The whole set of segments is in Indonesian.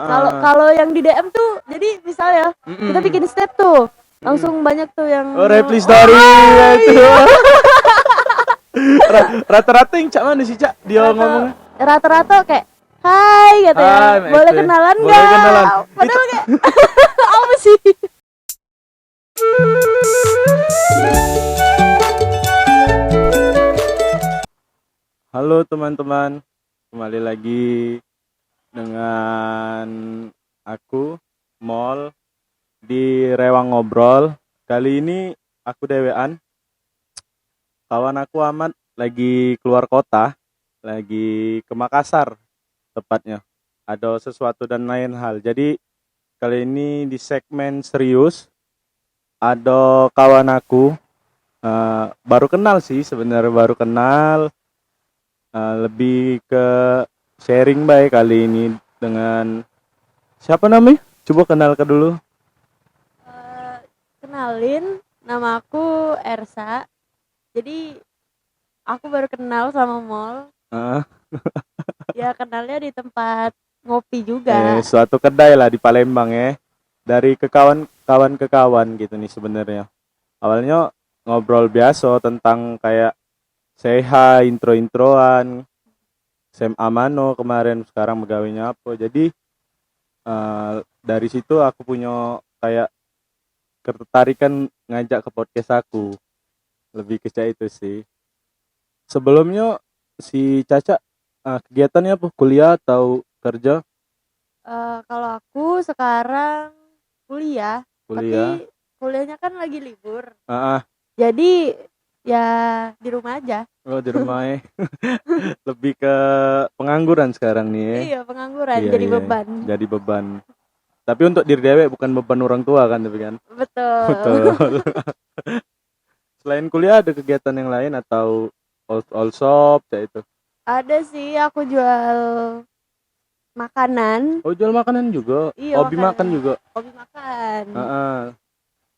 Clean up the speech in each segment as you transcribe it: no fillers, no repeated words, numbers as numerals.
Kalau yang di DM tuh jadi misal ya kita bikin step tuh langsung banyak tuh yang reply story itu. iya. Rata-rata yang cak mana sih cak dia ngomongnya? Rata-rata kayak hai gitu ya. Hai, Boleh MSP. kenalan Boleh nggak? kenalan. Padahal kayak apa sih? Halo teman-teman, kembali lagi dengan aku Mol di Rewang Ngobrol. Kali ini aku dewean, kawan aku Ahmad lagi keluar kota, lagi ke Makassar tepatnya. Ada sesuatu dan lain hal. Jadi kali ini di segmen serius ada kawan aku, baru kenal sih sebenarnya, baru kenal. Lebih ke sharing baik kali ini dengan siapa namanya? Coba kenalkan dulu. Eh, Kenalin, nama aku Ersa. Jadi aku baru kenal sama Mall. Ah, Ya kenalnya di tempat ngopi juga. suatu kedai lah di Palembang ya. Dari ke kawan ke kawan gitu nih sebenarnya. Awalnya ngobrol biasa tentang kayak say hi, intro-introan, SMA mano kemarin, sekarang pegawainya apa. Jadi dari situ aku punya kayak ketertarikan ngajak ke podcast aku. Lebih ke kayak itu sih. Sebelumnya si Caca kegiatannya apa? Kuliah atau kerja? Kalau aku sekarang kuliah, Kuliah. tapi kuliahnya kan lagi libur. Ah, Jadi ya di rumah aja. oh di rumah ya. Lebih ke pengangguran sekarang nih ya. Iya, pengangguran Iya jadi iya. beban. Jadi beban. Tapi untuk diri dewek bukan beban orang tua kan tapi kan. Betul. Betul. Selain kuliah ada kegiatan yang lain atau all shop kayak itu? Ada sih aku jual makanan. Oh jual makanan juga. Iya, Hobi makan makanan. juga. Hobi makan.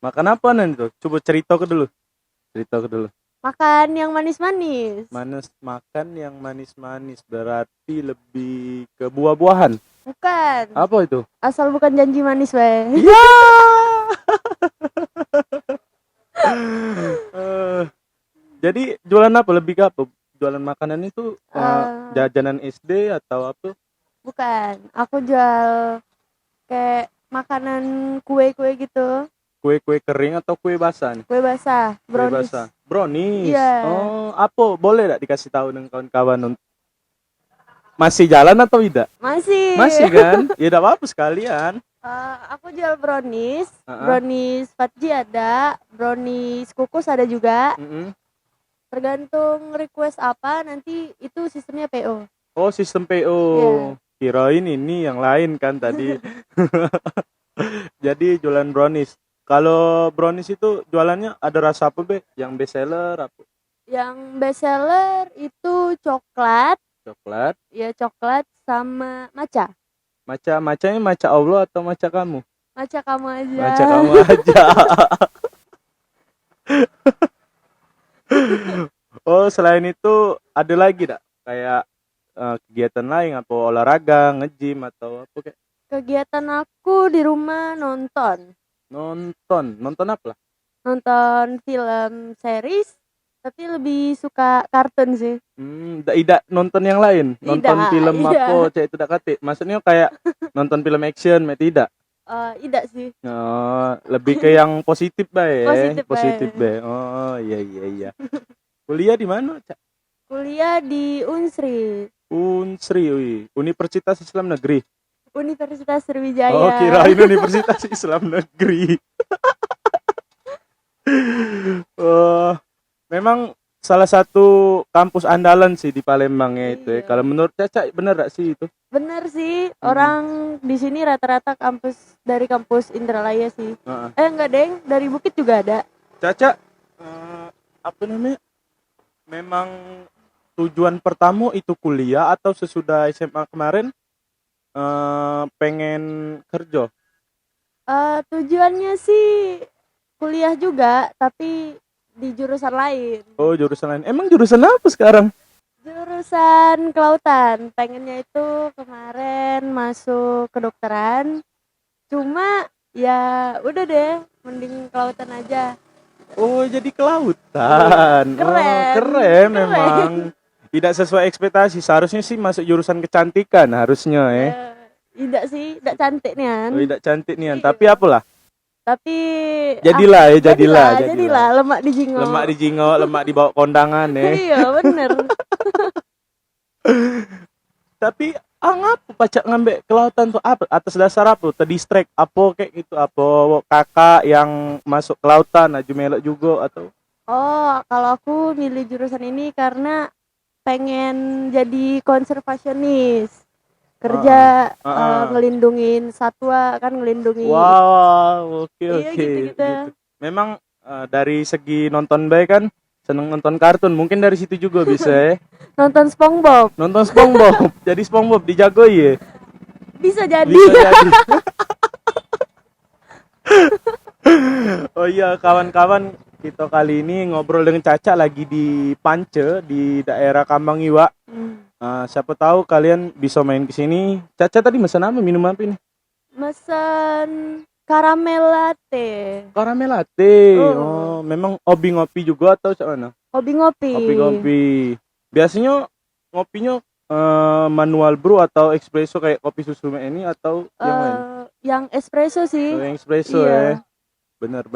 Makan apa nih tuh? Coba cerita ke dulu. Cerita ke dulu. Makan yang manis-manis. Makan yang manis-manis berarti lebih ke buah-buahan. Bukan. Apa itu? Asal bukan janji manis, weh. Ya. Eh, jadi jualan apa? Lebih ke apa? Jualan makanan itu jajanan SD atau apa? Bukan. Aku jual kayak makanan kue-kue gitu. Kue-kue kering atau kue basah nih? Kue basah, Kue brownies. basah. Brownies. Iya. Oh, apa? Boleh enggak dikasih tahu dengan kawan-kawan? Masih jalan atau tidak? Masih. Masih kan? Ya enggak apa-apa sekalian. Aku jual brownies. Uh-uh. Brownies Fatji ada, brownies kukus ada juga. Mm-mm. Tergantung request apa, nanti itu sistemnya PO. Oh, sistem PO. Iya. Kirain ini yang lain kan tadi. Jadi jualan brownies. Kalau brownies itu jualannya ada rasa apa, Be? Yang best seller apa? Yang best seller itu coklat, Coklat. ya coklat sama matcha. Macanya maca Allah atau maca kamu? Matcha kamu aja. Maca kamu aja. Oh, selain itu ada lagi enggak? Kayak kegiatan lain apa olahraga, nge-gym atau apa kayak? Kegiatan aku di rumah nonton. Nonton apa lah? Nonton film series, tapi lebih suka kartun sih. Tidak nonton yang lain, nonton Tidak, film iya. apa cek itu dak kate. Maksudnya kayak nonton film action, tidak. Tidak sih. Oh, lebih ke yang positif bae. Positif bae. bae. Oh, iya. Kuliah di mana, Cak? Kuliah di Unsri, Unsri, Universitas Islam Negeri. Universitas Sriwijaya. Oh, kirain Universitas Islam Negeri. Oh, memang salah satu kampus andalan sih di Palembang ya itu ya. Iya. Kalau menurut Caca bener gak sih itu? Bener sih, orang di sini rata-rata dari kampus Indralaya sih. Enggak deng, dari Bukit juga ada. Caca, apa namanya? Memang tujuan pertama itu kuliah atau sesudah SMA kemarin pengen kerja? Tujuannya sih kuliah juga, tapi di jurusan lain. Oh, jurusan lain. Emang jurusan apa sekarang? Jurusan jurusan kelautan. Pengennya itu kemarin masuk kedokteran. Cuma ya udah deh, mending kelautan aja. Oh, jadi kelautan. Keren. Keren memang. Tidak sesuai ekspektasi. Seharusnya sih masuk jurusan kecantikan harusnya Tidak sih, tidak cantik nih kan. Oh, tidak cantik nih. Iya. Tapi apalah. Tapi Jadilah. lemak di jingok. Lemak di jingok, lemak di bawah kondangan Iya, bener. Tapi ngapa pacak ngambil kelautan tuh apa? Atas dasar apa? Terdistract apa kayak gitu? Apa kakak yang masuk kelautan aju melok juga atau? Oh, kalau aku milih jurusan ini karena pengen jadi konservasionis. Kerja ngelindungin satwa kan, ngelindungi. Wow, oke. Iya, gitu. Memang dari segi nonton baik kan seneng nonton kartun, mungkin dari situ juga bisa Nonton SpongeBob. Nonton SpongeBob. Jadi SpongeBob dijagoi ya. Bisa jadi. Oh iya, kawan-kawan, kita kali ini ngobrol dengan Caca lagi di Pance di daerah Kambang Iwa. Siapa tahu kalian bisa main ke sini. Caca tadi pesan apa? Minum apa ini? Pesan karamel latte. Karamel latte. Oh, memang hobi ngopi juga atau mana? Hobi ngopi. Biasanya ngopinya manual brew atau espresso kayak kopi susu ini atau yang lain? Yang espresso sih. Yang espresso iya. Benar.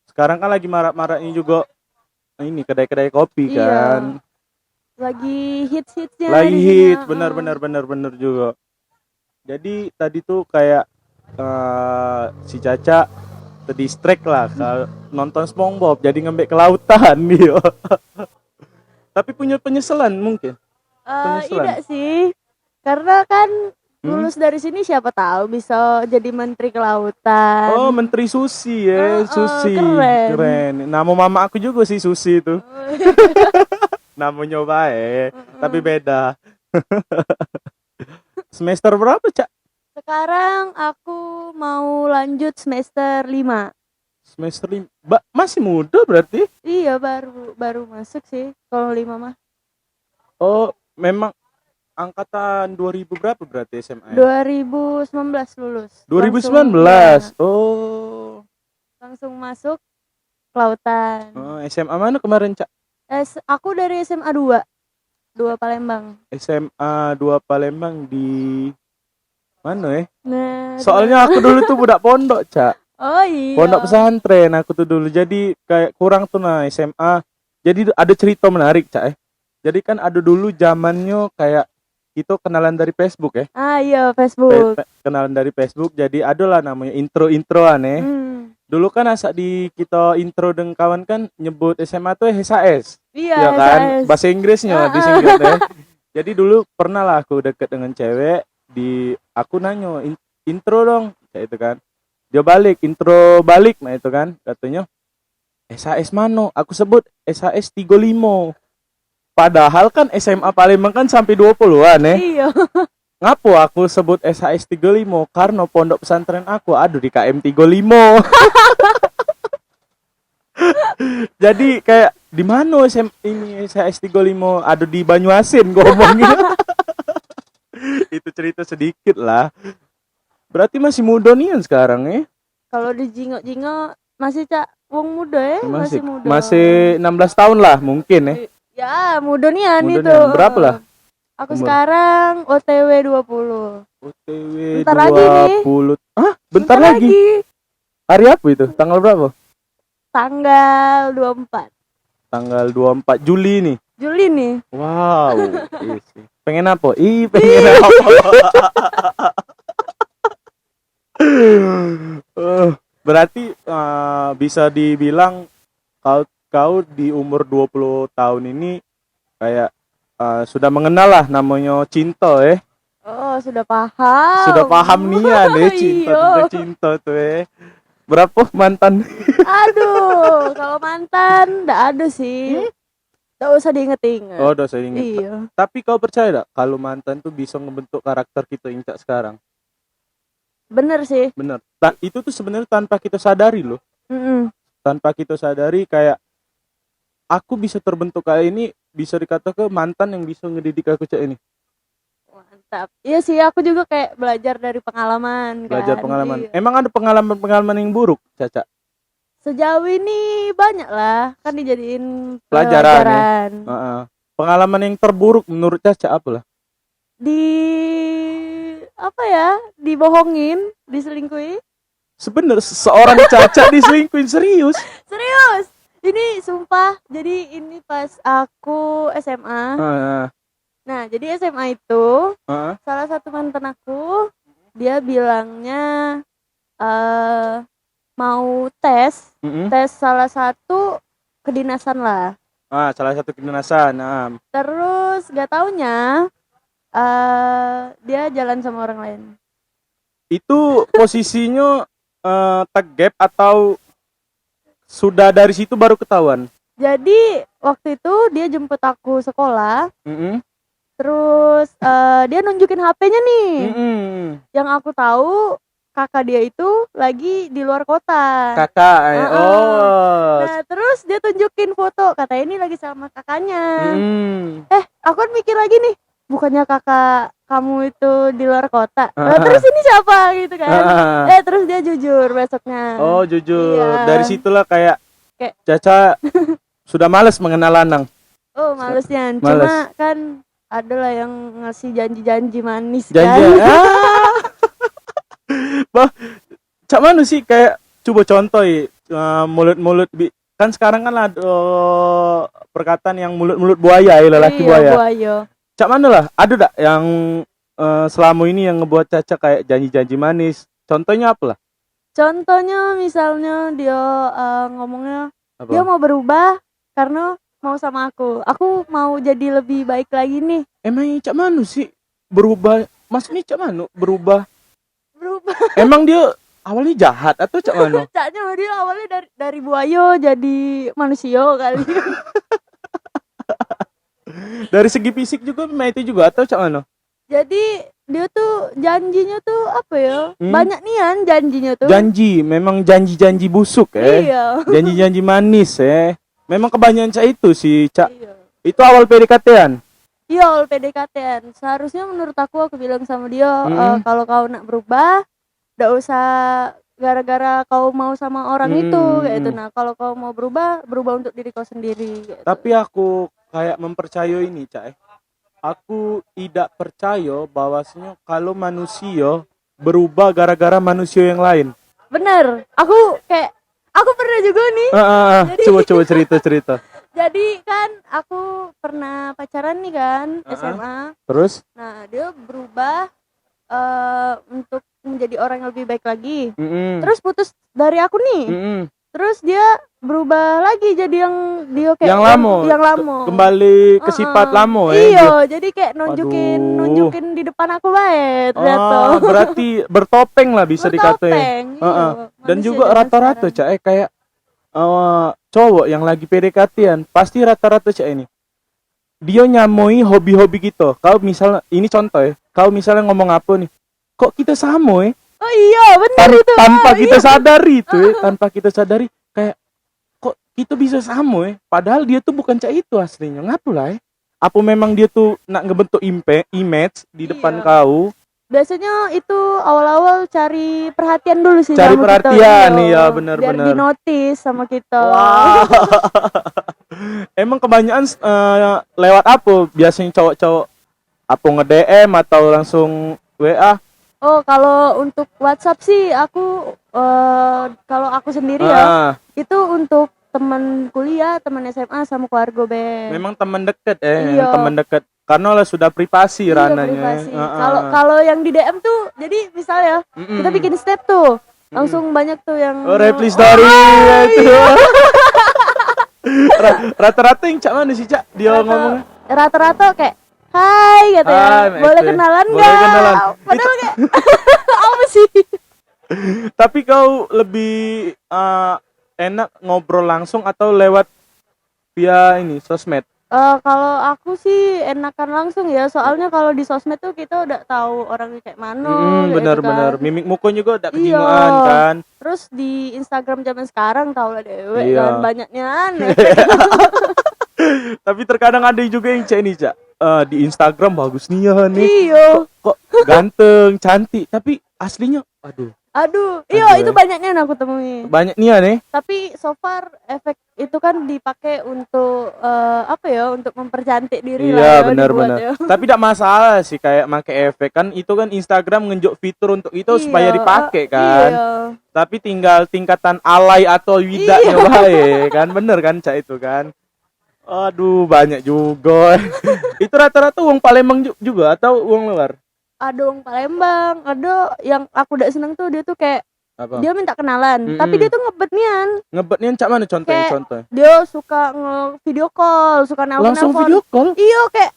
Sekarang kan lagi marak-maraknya juga ini kedai-kedai kopi kan. Lagi hits-hitsnya. Lagi hits, benar juga. Jadi tadi tuh kayak si Caca terdistract lah nonton SpongeBob jadi ngambil kelautan dia. Tapi punya penyesalan mungkin. Tidak sih. Karena kan lulus dari sini siapa tahu bisa jadi menteri kelautan. Oh, menteri Susi Susi. Keren. Nama mama aku juga sih Susi itu. Namanya baik, tapi beda. Semester berapa, Cak? Sekarang aku mau lanjut semester 5. Semester 5. Masih muda berarti? Iya, baru masuk sih kalau 5 mah. Oh, memang angkatan 2000 berapa berarti SMA? 2019 lulus. 2019. Oh. Langsung masuk kelautan. Oh, SMA mana kemarin, Cak? Aku dari SMA 2 Palembang. SMA 2 Palembang di mana Nah, soalnya aku dulu tuh budak pondok, Cak. Oh iya. Pondok pesantren aku tuh dulu. Jadi kayak kurang tuh SMA. Jadi ada cerita menarik, Cak. Jadi kan ada dulu zamannya kayak itu kenalan dari Facebook iya, Facebook. Kenalan dari Facebook. Jadi adalah namanya intro-introan Dulu kan asal di kita intro dengan kawan kan nyebut SMA tuh HSS. Iya ya kan? HSS. Bahasa Inggrisnya disingkat Jadi dulu pernah lah aku deket dengan cewek aku nanya intro dong kayak itu kan. Dia intro balik nah itu kan katanya SAS mano? Aku sebut SAS 35. Padahal kan SMA Palembang kan sampai 20-an Iya. Ngapo aku sebut SAS 35? Karena pondok pesantren aku di KM 35. Jadi kayak di mana ini SAS 35? Ada di Banyuasin ngomongnya. Itu cerita sedikit lah. Berarti masih muda nih sekarang Kalau di jingok-jingok masih wong muda masih muda. Masih 16 tahun lah mungkin Ya, muda nian itu. Berapa lah? Aku sekarang OTW 20. OTW bentar 20. Lagi nih. Bentar lagi. Hari apa itu? Tanggal berapa? Tanggal 24. Tanggal 24 Juli nih. Juli nih. Wow. Pengen apa? Pengen apa? Berarti bisa dibilang kau di umur 20 tahun ini kayak sudah mengenal lah namanya cinta Oh, sudah paham. Sudah paham nian cinta tuh Berapa mantan? Aduh, kalau mantan enggak ada sih. Enggak usah diinget-inget. Oh, enggak usah diinget. Iya. Tapi kau percaya enggak kalau mantan tuh bisa ngebentuk karakter kita yang sekarang? Bener sih. Bener. Itu tuh sebenarnya tanpa kita sadari loh. Tanpa kita sadari kayak aku bisa terbentuk kayak ini bisa dikatakan mantan yang bisa ngedidik aku cak ini. Mantap. Iya sih, aku juga kayak belajar dari pengalaman Belajar kan. pengalaman. Iya. Emang ada pengalaman yang buruk, Caca? Sejauh ini banyak lah, kan dijadiin Pelajaran. pelajaran. Pengalaman yang terburuk menurut Caca apa lah? Dibohongin, diselingkuhi. Sebenarnya seorang Caca diselingkuhin serius. Serius. Ini sumpah. Jadi ini pas aku SMA. Nah, jadi SMA itu salah satu mantan aku, dia bilangnya mau tes salah satu kedinasan lah. Salah satu kedinasan. Terus gak taunya dia jalan sama orang lain. Itu posisinya tegap atau sudah dari situ baru ketahuan? Jadi waktu itu dia jemput aku sekolah. Terus dia nunjukin HP-nya nih. Yang aku tahu kakak dia itu lagi di luar kota. Kakak, Nah terus dia tunjukin foto, katanya ini lagi sama kakaknya. Aku kan mikir lagi nih, bukannya kakak kamu itu di luar kota. Terus ini siapa gitu kan. Terus dia jujur besoknya. Oh jujur. Iya. Dari situlah kayak Caca sudah males mengenal lanang. Oh malesnya. Males. Cuma kan adalah yang ngasih janji-janji manis Janji. kan. Bah, cak mana sih kayak coba contoh mulut-mulut kan sekarang kan ada perkataan yang mulut-mulut buaya ya, lelaki buaya. Cak mana lah, ada tak yang selama ini yang ngebuat Caca kayak janji-janji manis? Contohnya apa lah? Contohnya misalnya dia ngomongnya Apa? dia mau berubah karena mau sama aku mau jadi lebih baik lagi nih. Emang Cak Manu sih berubah? Maksudnya Cak Manu berubah? Emang dia awalnya jahat atau Cak Manu? Caknya dia awalnya dari buaya jadi manusia kali. Dari segi fisik juga itu juga atau Cak Manu? Jadi dia tuh janjinya tuh apa ya? Banyak nian janjinya tuh. Janji, memang janji-janji busuk Iya. Janji-janji manis Memang kebanyakan Cak itu sih Cak. Iya. Itu awal PDKT-an. Iya, awal PDKT-an. Seharusnya menurut aku bilang sama dia, kalau kau nak berubah, nggak usah gara-gara kau mau sama orang itu kayak itu. Nah, kalau kau mau berubah untuk diri kau sendiri. Gitu. Tapi aku kayak mempercayai ini, Cak. Aku tidak percaya bahwasanya kalau manusia berubah gara-gara manusia yang lain. Bener. Aku pernah juga nih. Coba cerita. Jadi kan aku pernah pacaran nih kan, SMA. Terus? Nah, dia berubah untuk menjadi orang yang lebih baik lagi. Terus putus dari aku nih. Terus dia berubah lagi jadi yang dia kayak yang lama. Kembali ke sifat lama Iya, jadi kayak nunjukin di depan aku baik ternyata. Berarti bertopeng lah bisa dikatain. Dan juga rata-rata Cak kayak cowok yang lagi PDKT-an pasti rata-rata Cak ini. Dia nyamoi hobi-hobi gitu. Kau misalnya ini contoh kau misalnya ngomong apa nih? Kok kita sama Oh iya, benar itu. Tanpa kita sadari itu tanpa kita sadari kayak kok kita bisa sama padahal dia tuh bukan Cak itu aslinya. Ngapa lah Apa memang dia tuh nak ngebentuk image di depan kau? Biasanya itu awal-awal cari perhatian dulu sih. Cari perhatian kita, iya benar-benar. Biar dinotis sama kita. Wow. Emang kebanyakan lewat apa? Biasanya cowok-cowok apa nge-DM atau langsung WA? Oh, kalau untuk WhatsApp sih aku kalau aku sendiri itu untuk teman kuliah, teman SMA sama keluarga Memang teman dekat teman dekat. Karena lah sudah privasi ranahnya. Kalau yang di DM tuh jadi misalnya kita bikin step tuh langsung banyak tuh yang reply story itu. Rata-rata yang Cak mana sih Cak? Dia ngomong rata-rata kayak hai gitu ya. Boleh kenalan enggak? Padahal kayak apa sih? Tapi kau lebih enak ngobrol langsung atau lewat via ini sosmed? Kalau aku sih enakan langsung ya, soalnya kalau di sosmed tuh kita udah tahu orangnya kayak mana. Benar-benar. Mimik muka juga udah kejingan kan. Terus di Instagram zaman sekarang tau lah dewe kan banyaknya aneh. Tapi terkadang ada juga yang cek nih, Cak. Di Instagram bagus nih ya nih. Iyo. Kok ganteng, cantik, tapi aslinya Aduh, itu ya. banyaknya yang aku temui. Banyak nih ya nih. Tapi so far efek itu kan dipakai untuk untuk mempercantik diri lah. Iya, benar-benar. Ya. Tapi tidak masalah sih kayak make efek kan, itu kan Instagram ngenjuk fitur untuk itu supaya dipakai kan. Iya. Tapi tinggal tingkatan alay atau widaknya baik kan, bener kan Cak itu kan. Aduh, banyak juga. Itu rata-rata uang Palembang juga atau uang luar? Ada orang Palembang, ada yang aku udah seneng tuh, dia tuh kayak Apa? dia minta kenalan, tapi dia tuh ngebet nian. Ngebet nian Cak mana contohnya? Kayak Contoh. dia suka video call, suka nelpon. Langsung video call? Iya, kayak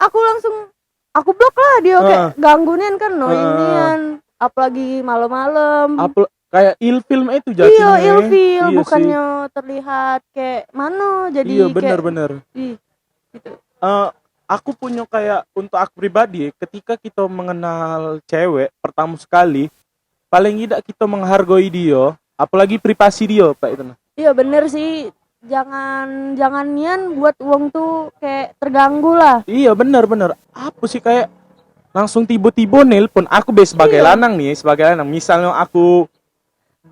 aku blok lah dia, kayak ganggu nian kan, inian. Apalagi malam-malam. Kayak ilfilm itu jatuhnya. Iya, ilfil, iya bukannya terlihat kayak mana, jadi iya, benar-benar. Gitu. Aku punya kayak untuk aku pribadi, ketika kita mengenal cewek pertama sekali, paling tidak kita menghargai dia, apalagi privasi dia, Pak itu. Iya bener sih, jangan nian buat uang tuh kayak terganggu lah. Iya benar. Apa sih kayak langsung tiba-tiba nelpon aku sebagai lanang nih, misalnya aku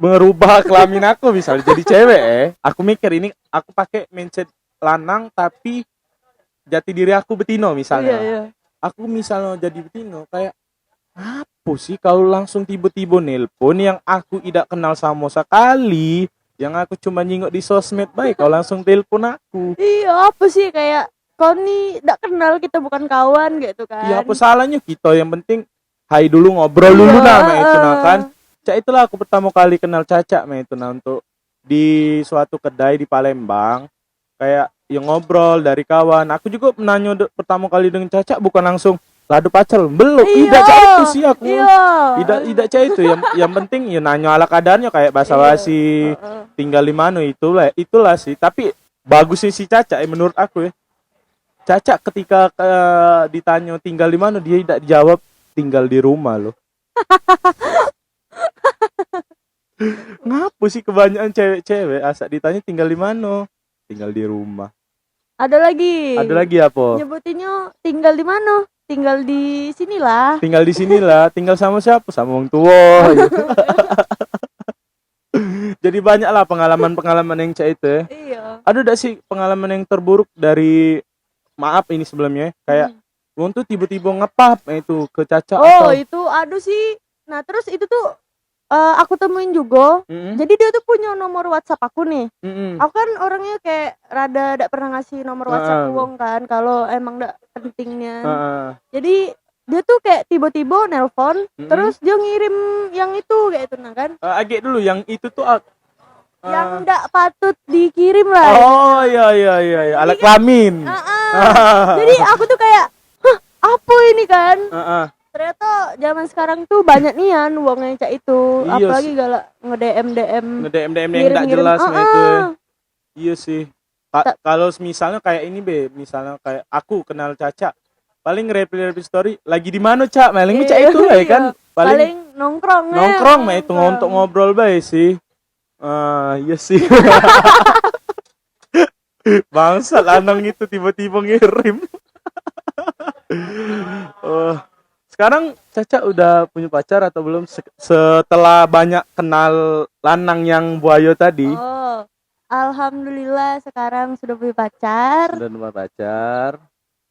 merubah kelamin aku misalnya jadi cewek aku mikir ini aku pakai mindset lanang tapi jati diri aku betino misalnya. Iya. Aku misalnya jadi betino kayak apa sih kalau langsung tiba-tiba nelpon yang aku tidak kenal sama sekali, yang aku cuma nyingok di sosmed baik kau langsung telepon aku. Iya, apa sih kayak kau nih tidak kenal, kita bukan kawan gitu kan. Iya, apa salahnya kita, yang penting hai dulu, ngobrol dulu nama itu kan. Cak, itulah aku pertama kali kenal Caca itu untuk di suatu kedai di Palembang. Kayak yang ngobrol dari kawan. Aku juga menanya pertama kali dengan Caca bukan langsung ladu pacar, belum. Tidak Cak itu sih aku. Tidak Cak itu. Yang penting ya nanya ala kadarnya kayak basa-basi, tinggal di mana itulah sih. Tapi bagusnya si Caca menurut aku ya. Caca ketika ditanya tinggal di mana, dia tidak dijawab tinggal di rumah loh. Ngapa sih kebanyakan cewek-cewek asal ditanya tinggal di mana? Tinggal di rumah. Ada lagi apa? Nyebutinnya tinggal di mana? Tinggal di sinilah. Tinggal sama siapa? Sama orang tua. Jadi banyak lah pengalaman-pengalaman yang cak itu ya. Iya. Ada enggak sih pengalaman yang terburuk dari, maaf ini sebelumnya, kayak Wong tuh tiba-tiba ngepap itu ke Caca atau? Itu aduh sih. Nah terus itu tuh aku temuin juga. Jadi dia tuh punya nomor WhatsApp aku nih. Aku kan orangnya kayak rada gak pernah ngasih nomor WhatsApp Wong kan kalau emang gak pentingnya. Jadi dia tuh kayak tiba-tiba nelpon, terus dia ngirim yang itu kayak itu nah kan. Agak dulu yang itu tuh yang gak patut dikirim lah. Oh iya alat kelamin. Jadi aku tuh kayak apa ini kan? Ternyata zaman sekarang tuh banyak nian uang yang cak itu. Iya, apalagi galak nge-DM yang enggak jelas itu. Iya sih. Kalau misalnya kayak ini misalnya kayak aku kenal Caca, paling reply story lagi di mana Cak? Paling Cak itu lah kan. Paling nongkrong mah itu untuk ngobrol bae sih. Iya sih. Bangsa lanang itu tiba-tiba ngirim. Sekarang Caca udah punya pacar atau belum setelah banyak kenal lanang yang buayo tadi? Alhamdulillah sekarang sudah punya pacar.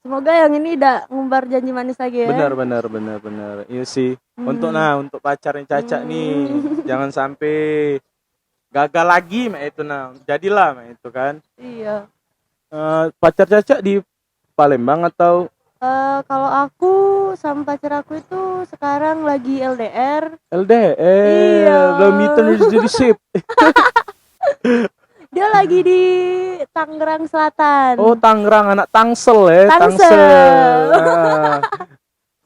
Semoga yang ini udah ngumbar janji manis lagi ya. Benar. Iya sih. Untuk pacarnya Caca nih, jangan sampai gagal lagi itu jadilah itu kan. Iya. Pacar Caca di Palembang atau? Kalau aku sama pacar aku itu sekarang lagi LDR. Iya. Belum jadi sip. Dia lagi di Tangerang Selatan. Oh, Tangerang, anak Tangsel ya. Tangsel.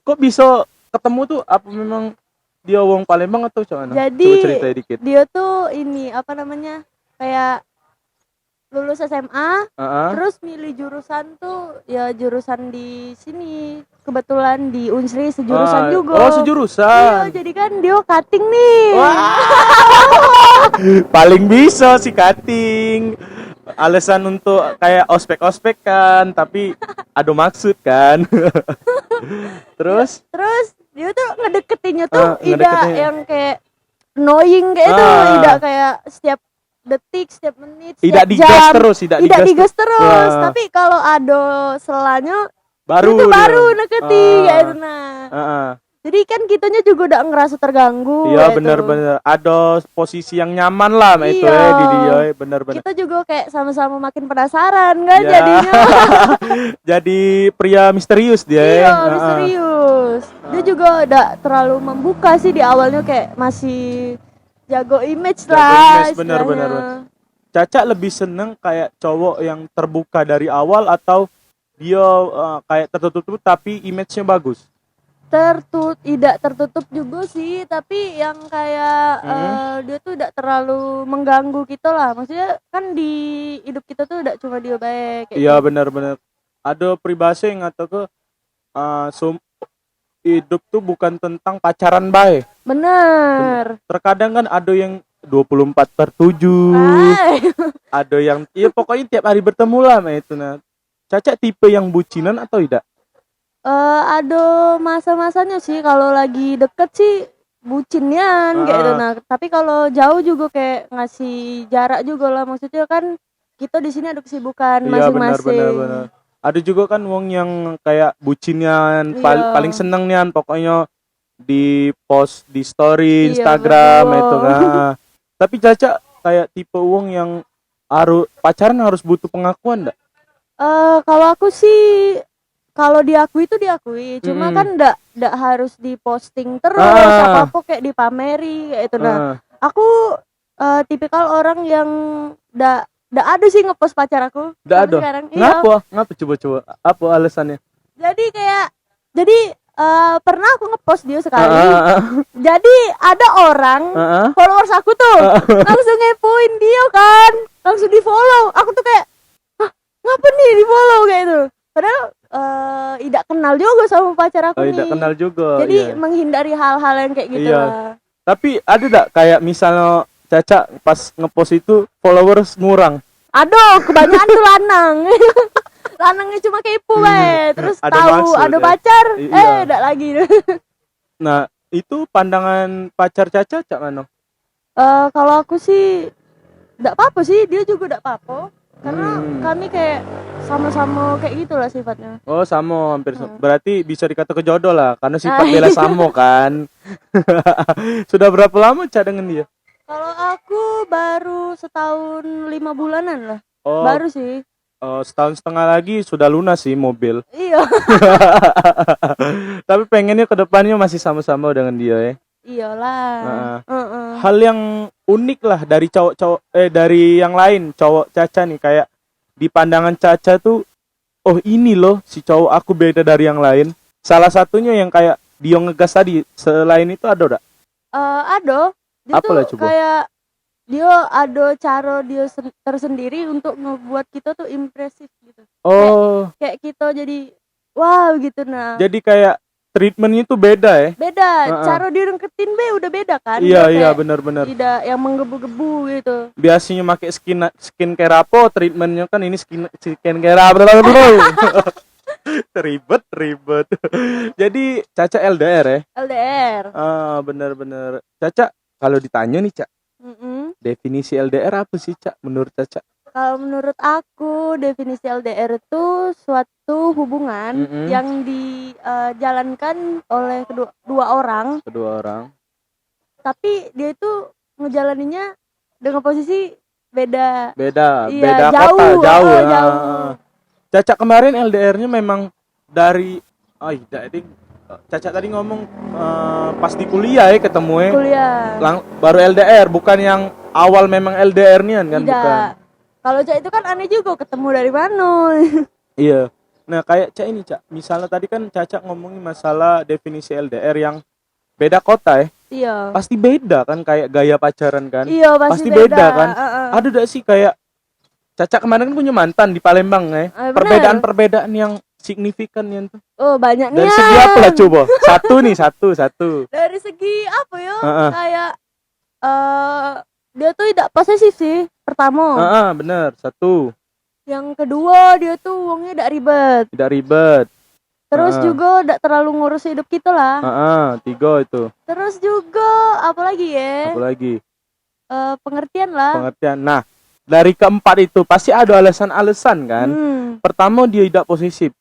Kok bisa ketemu tuh? Apa memang dia wong Palembang atau gimana? Jadi coba cerita dikit. Dia tuh ini apa namanya? Kayak lulus SMA, terus milih jurusan tuh ya jurusan di sini. Kebetulan di Unsri sejurusan juga. Oh, sejurusan. Iya, jadi kan dia cutting nih. Wah. Paling bisa sih cutting. alasan untuk kayak ospek-ospek kan, tapi ada maksud kan. Terus dia tuh ngedeketinnya tuh tidak ngedeketinnya. yang kayak annoying kayak itu, tidak kayak setiap detik, setiap menit, tidak setiap jam, tidak digas terus. Tapi kalau ada selanya itu baru neketi kayak itu nah. Jadi kan kitanya juga udah ngerasa terganggu. Iya benar-benar ada posisi yang nyaman lah itu di dia benar-benar. Kita juga kayak sama-sama makin penasaran kan jadinya. Jadi pria misterius dia. Iya misterius. Dia juga udah terlalu membuka sih di awalnya, kayak masih jago image lah. Benar-benar. Caca lebih seneng kayak cowok yang terbuka dari awal atau dia kayak tertutup tapi image-nya bagus? Tidak tertutup juga sih, tapi yang kayak dia tuh tidak terlalu mengganggu kita lah. Maksudnya kan di hidup kita tuh udah cuma dia baik. Iya benar-benar. Ada peribahasa yang ngatakan hidup tuh bukan tentang pacaran baik. Bener. Terkadang kan ada yang 24/7. Ada yang pokoknya tiap hari bertemu lah itu nah. Caca tipe yang bucinan atau tidak? Ada masa-masanya sih, kalau lagi deket sih bucinnya kayak gitu nah. Tapi kalau jauh juga kayak ngasih jarak juga lah, maksudnya kan kita di sini ada kesibukan masing-masing. Iya benar. Ada juga kan wong yang kayak bucinnya paling seneng nian pokoknya di post di story Instagram itu kan. Tapi Caca kayak tipe wong yang pacaran harus butuh pengakuan enggak? Kalau aku sih kalau diakui itu diakui, cuma kan ndak harus diposting terus, apa kayak dipameri kayak itu nah. Aku tipikal orang yang ndak ada sih ngepost pacar aku. Ndak ada. Sekarang. Ngapa coba apa alasannya? Jadi pernah aku ngepost dia sekali. Jadi ada orang followers aku tuh langsung ngepoin dia kan, langsung di follow. Aku tuh kayak, ngapa nih di follow kayak itu? Padahal tidak kenal juga sama pacar aku nih. Tidak kenal juga. Jadi menghindari hal-hal yang kayak gitu lah. Tapi ada enggak kayak misalnya Caca pas ngepost itu followers ngurang? Aduh, kebanyakan tuh lanang. Lanangnya cuma kepo terus tahu ada pacar, enggak lagi. Nah, itu pandangan pacar Caca cak mana? Kalau aku sih enggak apa-apa sih, dia juga enggak apa-apa. Karena kami kayak sama-sama kayak gitulah sifatnya. Oh, sama hampir berarti bisa dikata kejodoh lah karena sifat Bella sama kan. Sudah berapa lama Cak dengan dia? Kalau aku baru setahun 5 bulanan lah. Baru sih. Setahun setengah lagi sudah lunas sih mobil. Iya. Tapi pengennya ke depannya masih sama-sama dengan dia ya. Iyalah. Hal yang unik lah dari cowok-cowok dari yang lain cowok Caca nih, kayak di pandangan Caca tuh, oh ini loh si cowok aku beda dari yang lain. Salah satunya yang kayak dia ngegas tadi, selain itu ada enggak? Ada. Dia apalah tuh coba? Kayak dia ada cara dia tersendiri untuk ngebuat kita tuh impresif gitu. Kayak kita jadi wow gitu nah. Jadi kayak treatmentnya tuh beda ya? Beda, cara dia deketin udah beda kan? Iya benar-benar. Tidak yang menggebu-gebu gitu. Biasanya pakai skincare apa, treatmentnya kan ini skincare apa? Ribet. Jadi Caca LDR ya? LDR. Benar-benar. Caca kalau ditanya nih Cak, definisi LDR apa sih Cak menurut Caca? Kalau menurut aku definisi LDR itu suatu hubungan yang dijalankan oleh kedua orang. Tapi dia itu ngejalaninnya dengan posisi beda. Iya, jauh. Caca kemarin LDR-nya memang dari Caca tadi ngomong pas di kuliah ya ketemu ya. Kuliah. Baru LDR, bukan yang awal memang LDR-nya kan? Tidak. Bukan. Kalau Cak itu kan aneh juga, ketemu dari mana? Iya. Nah kayak Cak ini Cak, misalnya tadi kan Caca ngomongin masalah definisi LDR yang beda kota ya. Iya. Pasti beda kan kayak gaya pacaran kan? Iya pasti beda kan? Ada gak sih kayak Caca kemarin kan punya mantan di Palembang ya? Perbedaan yang signifikan yang tuh. Oh banyak nih. Dari segi apa lah coba? Satu. Dari segi apa ya? Kayak dia tuh tidak posesif sih. pertama. Bener, satu. Yang kedua dia tuh uangnya tidak ribet. Tidak ribet. Terus juga tidak terlalu ngurus hidup kita lah. Tiga itu. Terus juga apa lagi ya? Apa lagi? Pengertian lah. Pengertian. Nah, dari keempat itu pasti ada alasan-alasan kan. Pertama dia tidak posesif.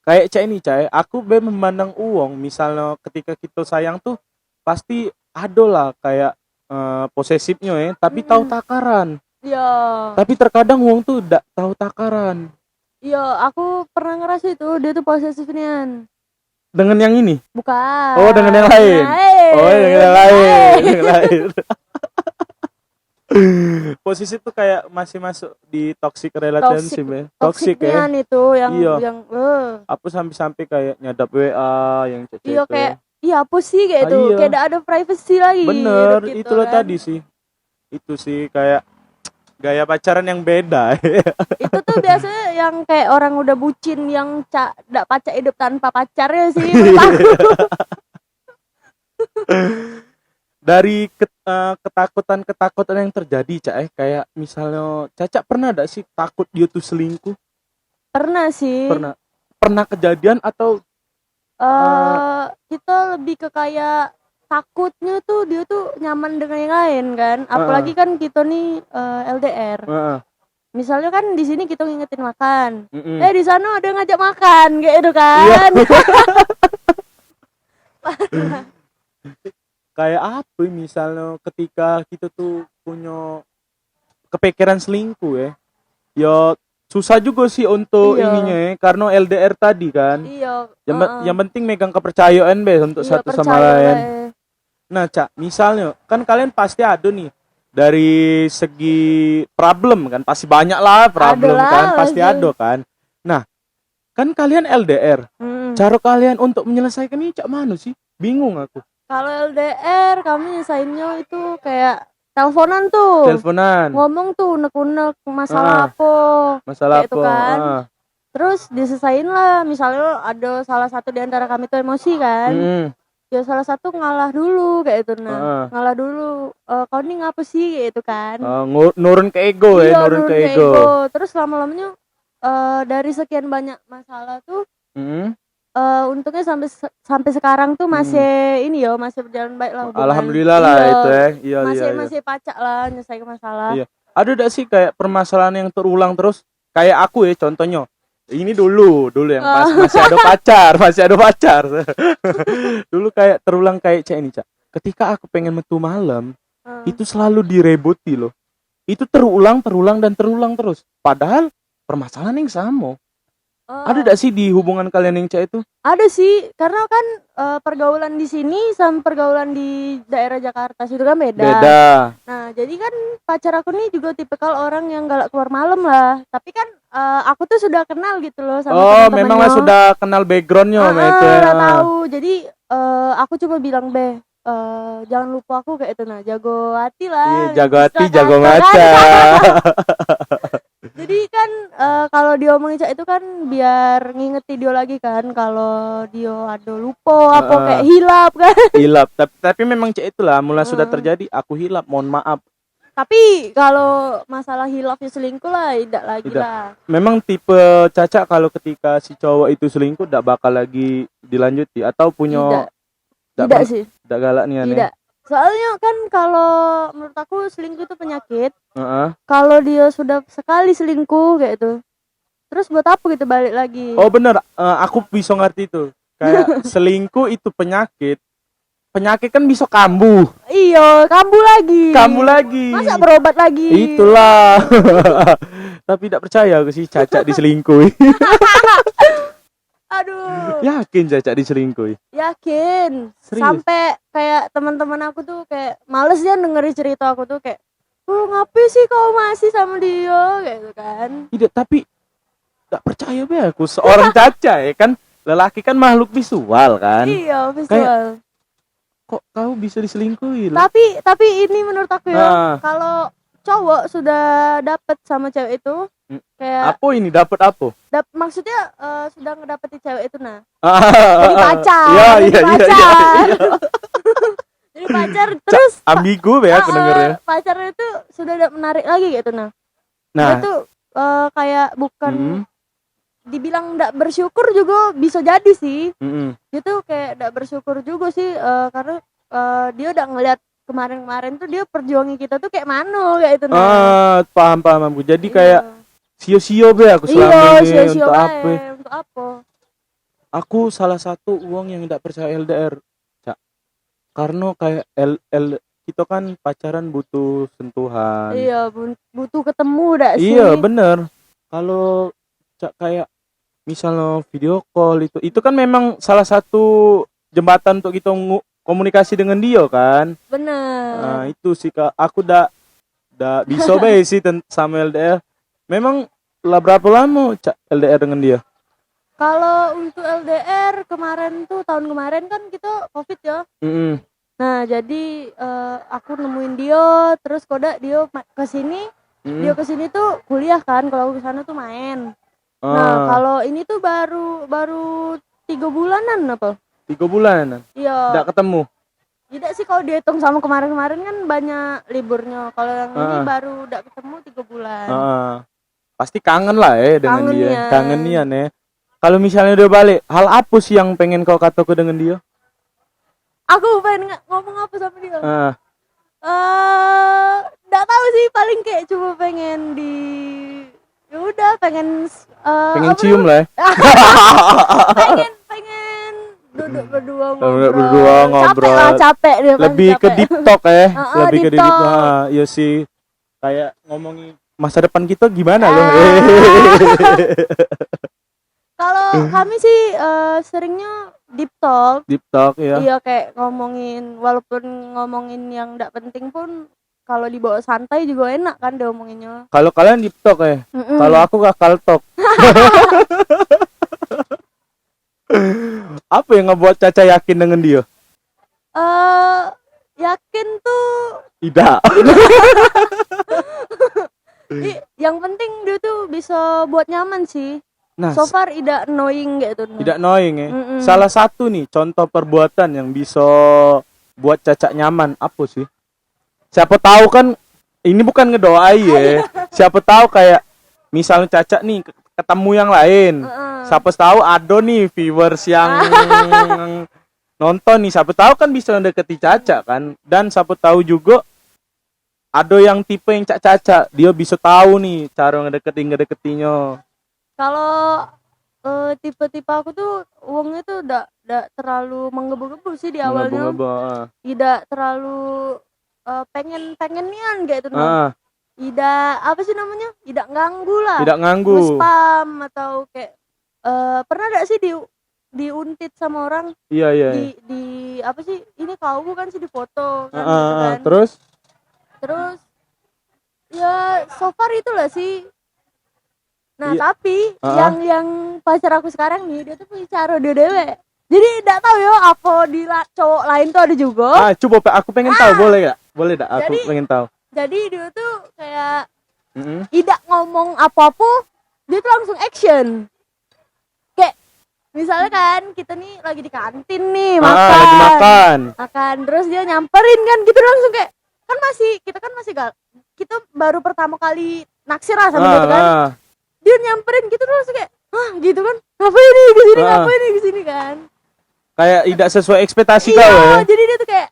Kayak cak ini cak, aku memandang uang. Misalnya ketika kita sayang tuh pasti ada lah kayak posesifnya ya, tapi tahu takaran. Iya. Tapi terkadang uang tuh tidak tahu takaran. Iya, aku pernah ngerasa itu dia tuh posesifnya. Dengan yang ini? Bukan. Oh, dengan yang lain. Oh, dengan yang lain. Posisi tuh kayak masih masuk di toxic relationship ya. Toxic ya. Itu yang Aku sampai kayak nyadap WA yang cek. Iya kayak apa sih kayak itu. Kayak tidak ada privacy lagi. Bener, gitu, itulah kan. tadi sih. Itu sih kayak gaya pacaran yang beda. Itu tuh biasanya yang kayak orang udah bucin yang ndak pacak hidup tanpa pacarnya sih menurut aku. Dari ketakutan yang terjadi Cak kayak misalnya Caca pernah ada sih takut dia tuh selingkuh? Pernah sih. Pernah kejadian atau kita lebih ke kayak takutnya tuh dia tuh nyaman dengan yang lain kan, apalagi kan kita nih LDR. Misalnya kan di sini kita ngingetin makan, di sana ada ngajak makan kayak itu kan. Kayak apa misalnya ketika kita tuh punya kepikiran selingkuh ya susah juga sih untuk ininya ya, karena LDR tadi kan. Yang penting megang kepercayaan untuk satu sama lain. Nah Cak, misalnya kan kalian pasti ada nih dari segi problem kan, pasti banyak lah problem kan, pasti ada kan. Nah kan kalian LDR, cara kalian untuk menyelesaikan ini Cak mana sih? Bingung aku. Kalau LDR kami nyelesainnya itu kayak teleponan tuh. Ngomong tuh unek-unek masalah apa. Masalah apa. Kan. Terus diselesain lah, misalnya ada salah satu di antara kami tuh emosi kan. Ya salah satu ngalah dulu kayak itu ngalah dulu. Kau nih ngapa sih kayak itu kan. Nurun ke ego nurun ke ego. Terus lama-lamanya dari sekian banyak masalah tuh untungnya sampai sekarang tuh masih masih berjalan baik lah hubungan. Alhamdulillah lah itu ya. Masih pacak lah nyelesain masalah. Iya. Ada enggak sih kayak permasalahan yang terulang terus? Kayak aku ya contohnya. Ini dulu yang pas masih ada pacar. Dulu kayak terulang kayak Cak ini Cak. Ketika aku pengen metu malam, itu selalu direbuti loh. Itu terulang terus. Padahal permasalahan yang sama. Ada enggak sih di hubungan kalian yang Cak itu? Ada sih, karena kan pergaulan di sini sama pergaulan di daerah Jakarta itu kan beda. Nah, jadi kan pacar aku nih juga tipikal orang yang galak keluar malam lah. Tapi kan aku tuh sudah kenal gitu loh sama teman-temannya. Memang lah sudah kenal backgroundnya udah tahu. Jadi aku coba bilang jangan lupa aku kayak itu jago hati lah. Iya, jago hati, jago mata. Jadi kan kalau dia omongin Cak itu kan biar ngingeti dia lagi kan kalau dia ada lupa apa kayak hilap kan. Hilap, tapi memang Cak itulah mulai sudah terjadi aku hilap, mohon maaf. Tapi kalau masalah hilafnya selingkuh lah tidak lagi lah. Memang tipe Caca kalau ketika si cowok itu selingkuh tidak bakal lagi dilanjuti atau punya tidak sih. Tidak galak nih Tidak. Soalnya kan kalau menurut aku selingkuh itu penyakit. Kalau dia sudah sekali selingkuh kayak itu, terus buat apa gitu balik lagi? Oh bener, aku bisa ngerti itu. Kayak selingkuh itu penyakit. Penyakit kan bisa kambuh. Iya, kambuh lagi. Masa berobat lagi? Itulah. Tapi tidak percaya aku sih Caca diselingkuhi. Aduh. Yakin Caca diselingkuhi? Yakin. Serius? Sampai kayak teman-teman aku tuh kayak males dia dengerin cerita aku tuh kayak, ngapain sih kau masih sama dia kayak gitu kan? Tidak, tapi tak percaya be aku seorang Caca ya kan, lelaki kan makhluk visual kan? Iya visual. Kayak, kok kau bisa diselingkuhi? Tapi ini menurut aku ya, kalau cowok sudah dapet sama cewek itu kayak apa ini dapat apa? Maksudnya sudah ngedapetin cewek itu jadi pacar. Iya. Jadi pacar terus ambigu ya aku dengernya. Pacarnya tuh sudah tidak menarik lagi gitu dia tuh kayak bukan dibilang tidak bersyukur juga bisa jadi sih. Dia tuh kayak tidak bersyukur juga sih karena dia udah ngeliat kemarin-kemarin tuh dia perjuangi kita tuh kayak mana kayak itu paham aku. Jadi kayak sio-sio be aku selama ini untuk apa? Untuk apa? Aku salah satu uang yang tidak percaya LDR, Cak. Karena kayak kita kan pacaran butuh sentuhan. Iya, butuh ketemu dah sih. Iya, bener. Kalau Cak kayak misalnya video call itu kan memang salah satu jembatan untuk kita komunikasi dengan dia kan. Bener. Nah, itu sih Kak. Aku dah bisa be sih sama LDR. Memang lah berapa lama Cak LDR dengan dia? Kalau untuk LDR kemarin tuh tahun kemarin kan kita Covid ya. Nah, jadi aku nemuin dia terus koda dia ke sini. Dia ke sini tuh kuliah kan, kalau aku ke sana tuh main. Nah, kalau ini tuh baru 3 bulanan apa? 3 bulanan? Iya. Nggak ketemu? Tidak sih kalau dihitung sama kemarin-kemarin kan banyak liburnya. Kalau yang ini baru udah ketemu 3 bulan. Pasti kangen lah dengan kangen dia. Ya. Kangenian ya. Kalau misalnya udah balik, hal apa sih yang pengen kau katakan dengan dia? Aku pengen ngomong apa sama dia? Nggak tahu sih, paling kayak cuma pengen ya udah pengen cium lah. pengen duduk berdua ngobrol. Capek dia. Lebih ke deep talk ya. Lebih ke deep talk. Iya sih. Kayak ngomongin masa depan kita gimana loh. Kalau kami sih seringnya deep talk ya. Iya, kayak walaupun ngomongin yang enggak penting pun kalau dibawa santai juga enak kan diomonginnya. Kalau kalian deep talk ya. Kalau aku kakal talk. Apa yang ngebuat Caca yakin dengan dia? Yakin tuh tidak. Yang penting dia tuh bisa buat nyaman sih. Nah, so far tidak annoying gitu. Tidak annoying ya. Salah satu nih contoh perbuatan yang bisa buat Caca nyaman apa sih? Siapa tahu kan ini bukan ngedoai ya. Siapa tahu kayak misalnya Caca nih ketemu yang lain. Siapa tahu ada nih viewers yang nonton nih. Siapa tahu kan bisa mendekati Caca kan. Dan siapa tahu juga ada yang tipe yang Caca. Dia bisa tahu nih cara ngedeketinya. Kalau tipe-tipe aku tuh uangnya tuh udah terlalu menggebu-gebu sih di awalnya. Tidak terlalu pengen-pengenian gitu. Tidak apa sih namanya? Tidak ganggu lah. Tidak ganggu. Spam atau kayak pernah enggak sih diuntit sama orang? Iya. Di apa sih? Ini kau bukan sih di foto kan, gitu kan. Terus ya so far itulah sih. Nah, tapi yang pacar aku sekarang nih, dia tuh punya cara dia dewe. Jadi enggak tahu ya apa di cowok lain tuh ada juga. Coba aku pengen tahu, boleh enggak? Boleh enggak? Aku pengen tahu. Jadi dia tuh kayak tidak ngomong apa-apa, dia tuh langsung action. Kayak misalnya kan kita nih lagi di kantin nih makan. Terus dia nyamperin kan gitu langsung kayak kita baru pertama kali naksir lah sama dia kan. Dia nyamperin gitu terus kayak gitu kan, ngapain nih di sini kan, kayak tidak sesuai ekspektasi kau ya. Jadi dia tuh kayak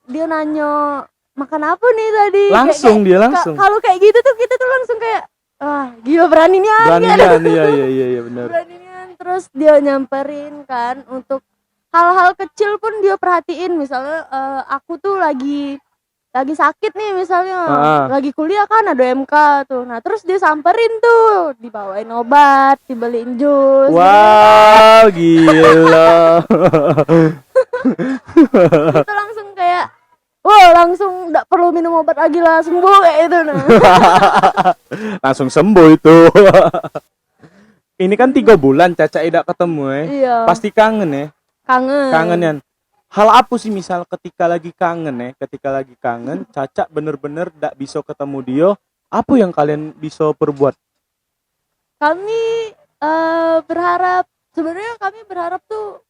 dia nanya makan apa nih tadi, langsung dia langsung kalau kayak gitu tuh kita tuh langsung kayak gila beraninya iya benar. Beranian. Terus dia nyamperin kan untuk hal-hal kecil pun dia perhatiin. Misalnya aku tuh lagi sakit nih misalnya, lagi kuliah kan ada MK tuh. Nah, terus dia samperin tuh, dibawain obat, dibeliin jus. Wow, gila. Itu langsung kayak langsung enggak perlu minum obat lagi lah, sembuh kayak itu nah. Langsung sembuh itu. Ini kan 3 bulan Caca tidak ketemu ya. Iya. Pasti kangen ya. Kangen. Hal apa sih misal ketika lagi kangen Caca bener-bener gak bisa ketemu dia, apa yang kalian bisa perbuat? Kami sebenarnya kami berharap tuh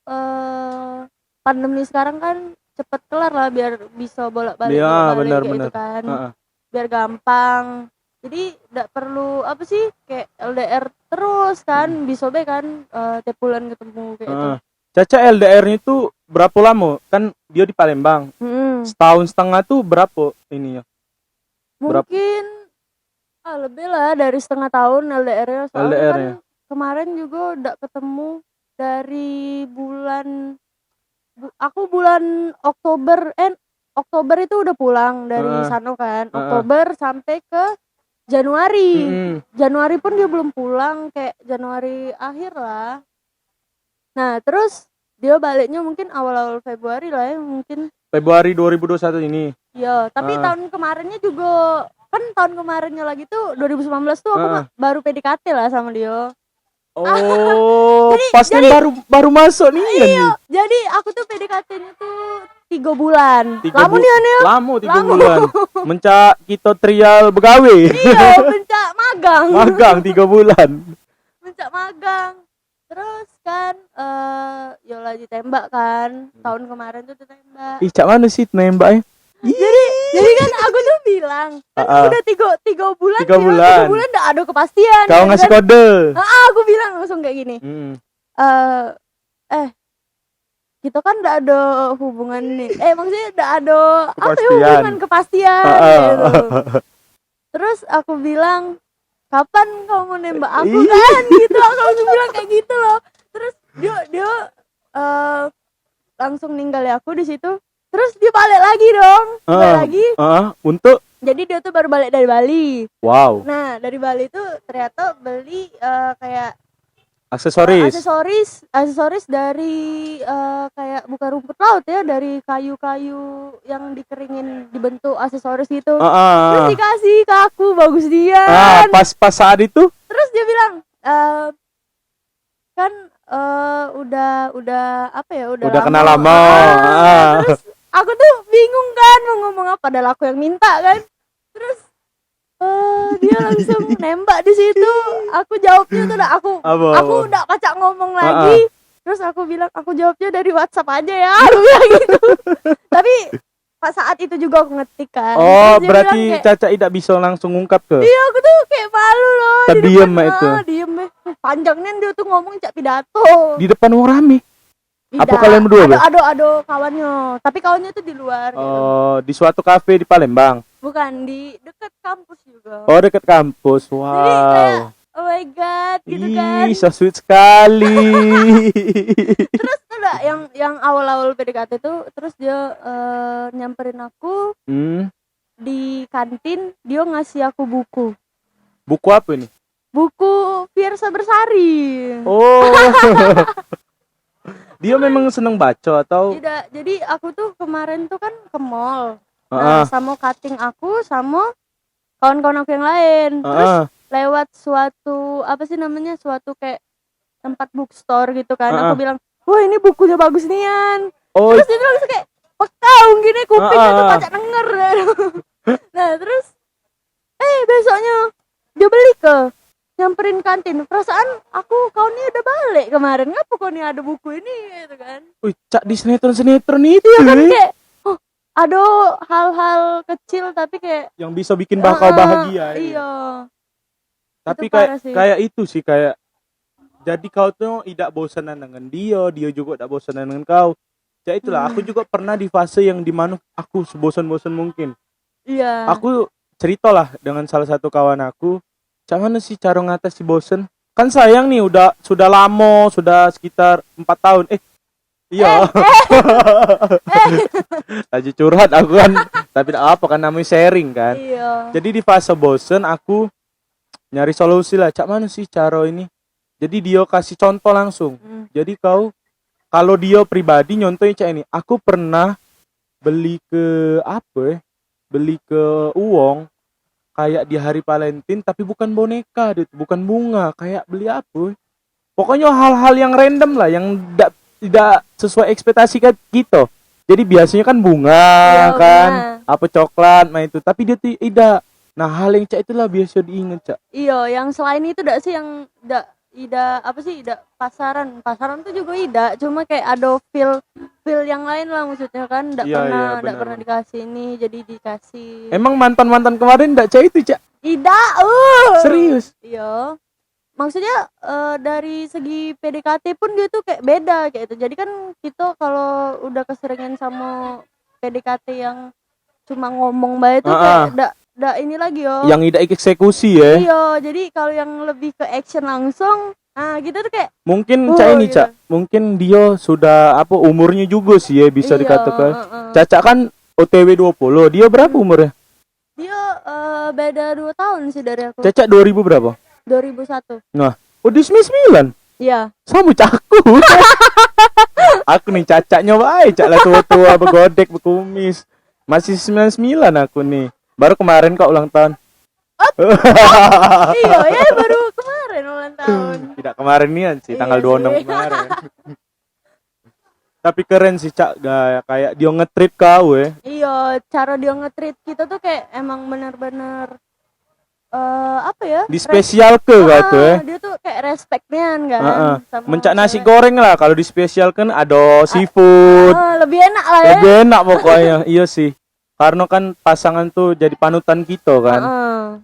pandemi sekarang kan cepet kelar lah, biar bisa bolak-balik Iya, kayak benar-benar. gitu kan. Biar gampang. Jadi enggak perlu apa sih kayak LDR terus kan, bisa be kan tiap bulan ketemu kayak itu. Caca LDR-nya itu berapa lama? Kan dia di Palembang. Setahun setengah tuh berapa ininya? Mungkin lebih lah dari setengah tahun LDR-nya. Soalnya LDR-nya. kan kemarin juga udah ketemu dari aku bulan Oktober itu udah pulang dari sana kan. Oktober sampai ke Januari. Januari pun dia belum pulang, kayak Januari akhir lah. Nah, terus dia baliknya mungkin awal-awal Februari lah ya, mungkin. Februari 2021 ini. Iya, tapi tahun kemarinnya juga kan, tahun kemarinnya lagi tuh 2019 tuh aku baru PDKT lah sama dia. Oh, pas baru masuk nih. Iya, jadi aku tuh PDKT-nya tuh 3 bulan. Lama nih Anil. Lama 3 bulan. Mencak kita trial begawe. Iya, mencak magang. Magang 3 bulan. Mencak magang. Terus kan Yola ditembak kan. Tahun kemarin tuh ditembak. Ih, cak mana sih nembaknya? Jadi kan aku tuh bilang kan udah 3 bulan. 3 bulan. 3 bulan udah ada kepastian. Kau kan? ngasih kode. Aku bilang langsung kayak gini. Kita kan udah ada hubungan nih. Maksudnya udah ada hubungan kepastian gitu. Terus aku bilang, kapan kamu nembak aku kan? Gitu, aku langsung bilang kayak gitu loh. Terus dia langsung ninggalin aku di situ. Terus dia balik lagi dong. Balik lagi. Untuk? Jadi dia tuh baru balik dari Bali. Wow. Nah, dari Bali tuh ternyata beli kayak aksesoris dari kayak bukan rumput laut ya, dari kayu-kayu yang dikeringin dibentuk aksesoris gitu. Terus dikasih ke aku, bagus dia. Pas saat itu? Terus dia bilang kan udah apa ya, udah kenal lama. Terus aku tuh bingung kan mau ngomong apa, padahal aku yang minta kan. Terus dia langsung nembak di situ. Aku jawabnya tuh aku udah kacak ngomong lagi. Terus aku bilang, aku jawabnya dari WhatsApp aja ya, aku bilang gitu. Tapi pas saat itu juga aku ngetik kan. Berarti kayak, Caca tidak bisa langsung ngungkap ke? Iya, aku tuh kayak malu loh. Terdiam itu. Diem panjangnya dia tuh ngomong cak pidato. Di depan orang rame. Tidak, apa kalian berdua? Ada kawannya, tapi kawannya tuh di luar. Di suatu kafe di Palembang. Bukan, di dekat kampus juga. Dekat kampus. Wow. Jadi kayak, oh my god, gitu kan. So sweet sekali. Terus ada yang awal-awal PDKT tuh, terus dia nyamperin aku di kantin, dia ngasih aku buku. Buku apa ini? Buku Fiersa Bersari. Dia memang seneng baca atau? Tidak, jadi aku tuh kemarin tuh kan ke mall. Sama cutting aku sama kawan-kawan aku yang lain. Terus lewat suatu suatu kayak tempat bookstore gitu kan. Aku bilang, wah ini bukunya bagus nian. Terus dia bilang kayak, pekaung gini kupingnya tuh pacak denger. Nah terus besoknya dia beli nyamperin kantin. Perasaan aku kawannya udah balik kemarin, ngapa kau nih ada buku ini gitu kan. Cak di sinetron itu ya kan, kayak ada hal-hal kecil tapi kayak yang bisa bikin bakal bahagia. Iya. Tapi kayak itu sih, kayak jadi kau tuh tidak bosanan dengan dia juga tidak bosanan dengan kau. Ya itulah, aku juga pernah di fase yang dimana aku sebosan-bosan mungkin. Iya. Aku ceritalah dengan salah satu kawan aku, cak mana sih cara ngatasi bosen? Kan sayang nih, sudah lama, sudah sekitar 4 tahun. Iya. Lagi curhat aku kan, tapi tidak apa kan, namanya sharing kan. Iya. Jadi di fase bosen aku nyari solusi lah, cak mana sih cara ini? Jadi dia kasih contoh langsung. Jadi kalau dia pribadi nyontohin cak ini, aku pernah beli ke uang kayak di hari Valentine, tapi bukan boneka, bukan bunga, kayak beli apa? Pokoknya hal-hal yang random lah, yang tidak sesuai ekspektasi kita. Jadi biasanya kan bunga, kan, apa coklat, itu. Tapi dia tidak. Nah hal yang cak itulah biasa diingat cak. Iya, yang selain itu tidak sih Ida apa sih, Ida pasaran tuh juga Ida, cuma kayak ada feel yang lain lah maksudnya kan, enggak Iya, iya, pernah benar. dikasih ini jadi dikasih. Emang mantan kemarin enggak cak itu, Cak? Ida Serius? iya, maksudnya dari segi PDKT pun dia tuh kayak beda kayak itu. Jadi kan kita kalau udah keseringan sama PDKT yang cuma ngomong bae itu kayak ndak ini lagi yo. Yang tidak eksekusi ya. Iya, jadi kalau yang lebih ke action langsung, nah gitu tuh kayak Mungkin Cak ini, gitu. Cak. Mungkin dia sudah apa umurnya juga sih ya bisa Iya, dikatakan. Caca kan OTW 20. Dia berapa umurnya? Dia beda 2 tahun sih dari aku. Caca 2000 berapa? 2001. Nah, di 99. Iya. Sama Cakku. Aku nih cacaknya baik, Cak lah tua-tua begodek berkumis. Masih 99 aku nih. Baru kemarin kok ulang tahun. Iya, ya baru kemarin ulang tahun. Tidak kemarin nih sih, Iya tanggal 26 sih. kemarin. Tapi keren sih, Cak, kayak dia nge-treat kau ya. Iya, cara dia nge-treat kita tuh kayak emang bener-bener apa ya? Di spesial ke gitu ya. Dia tuh kayak respectnya kan. Sama Mencak nasi cewek. goreng lah, kalau di spesial kan ada seafood. Lebih enak lah ya. Lebih enak pokoknya. Iya sih. Karena kan pasangan tuh jadi panutan kita kan.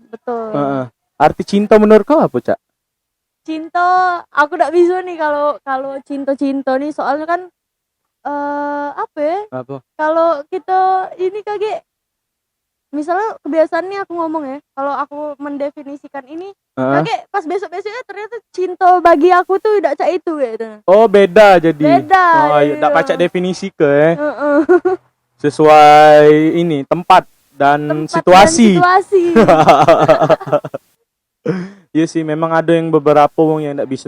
Betul. Arti cinta menurut kau apa, Cak? Cinta, aku gak bisa nih kalau cinta nih, soalnya kan apa ya? Apa? Kalau kita ini kaget, misalnya kebiasaan nih aku ngomong ya, kalau aku mendefinisikan ini, kaget pas besoknya ternyata cinta bagi aku tuh tidak cak itu gitu. Oh, beda jadi. Beda. Oh, iya. Tak pacak definisi ke ya. Heeh. Sesuai ini tempat dan situasi. Iya sih, memang ada yang beberapa wong yang tidak bisa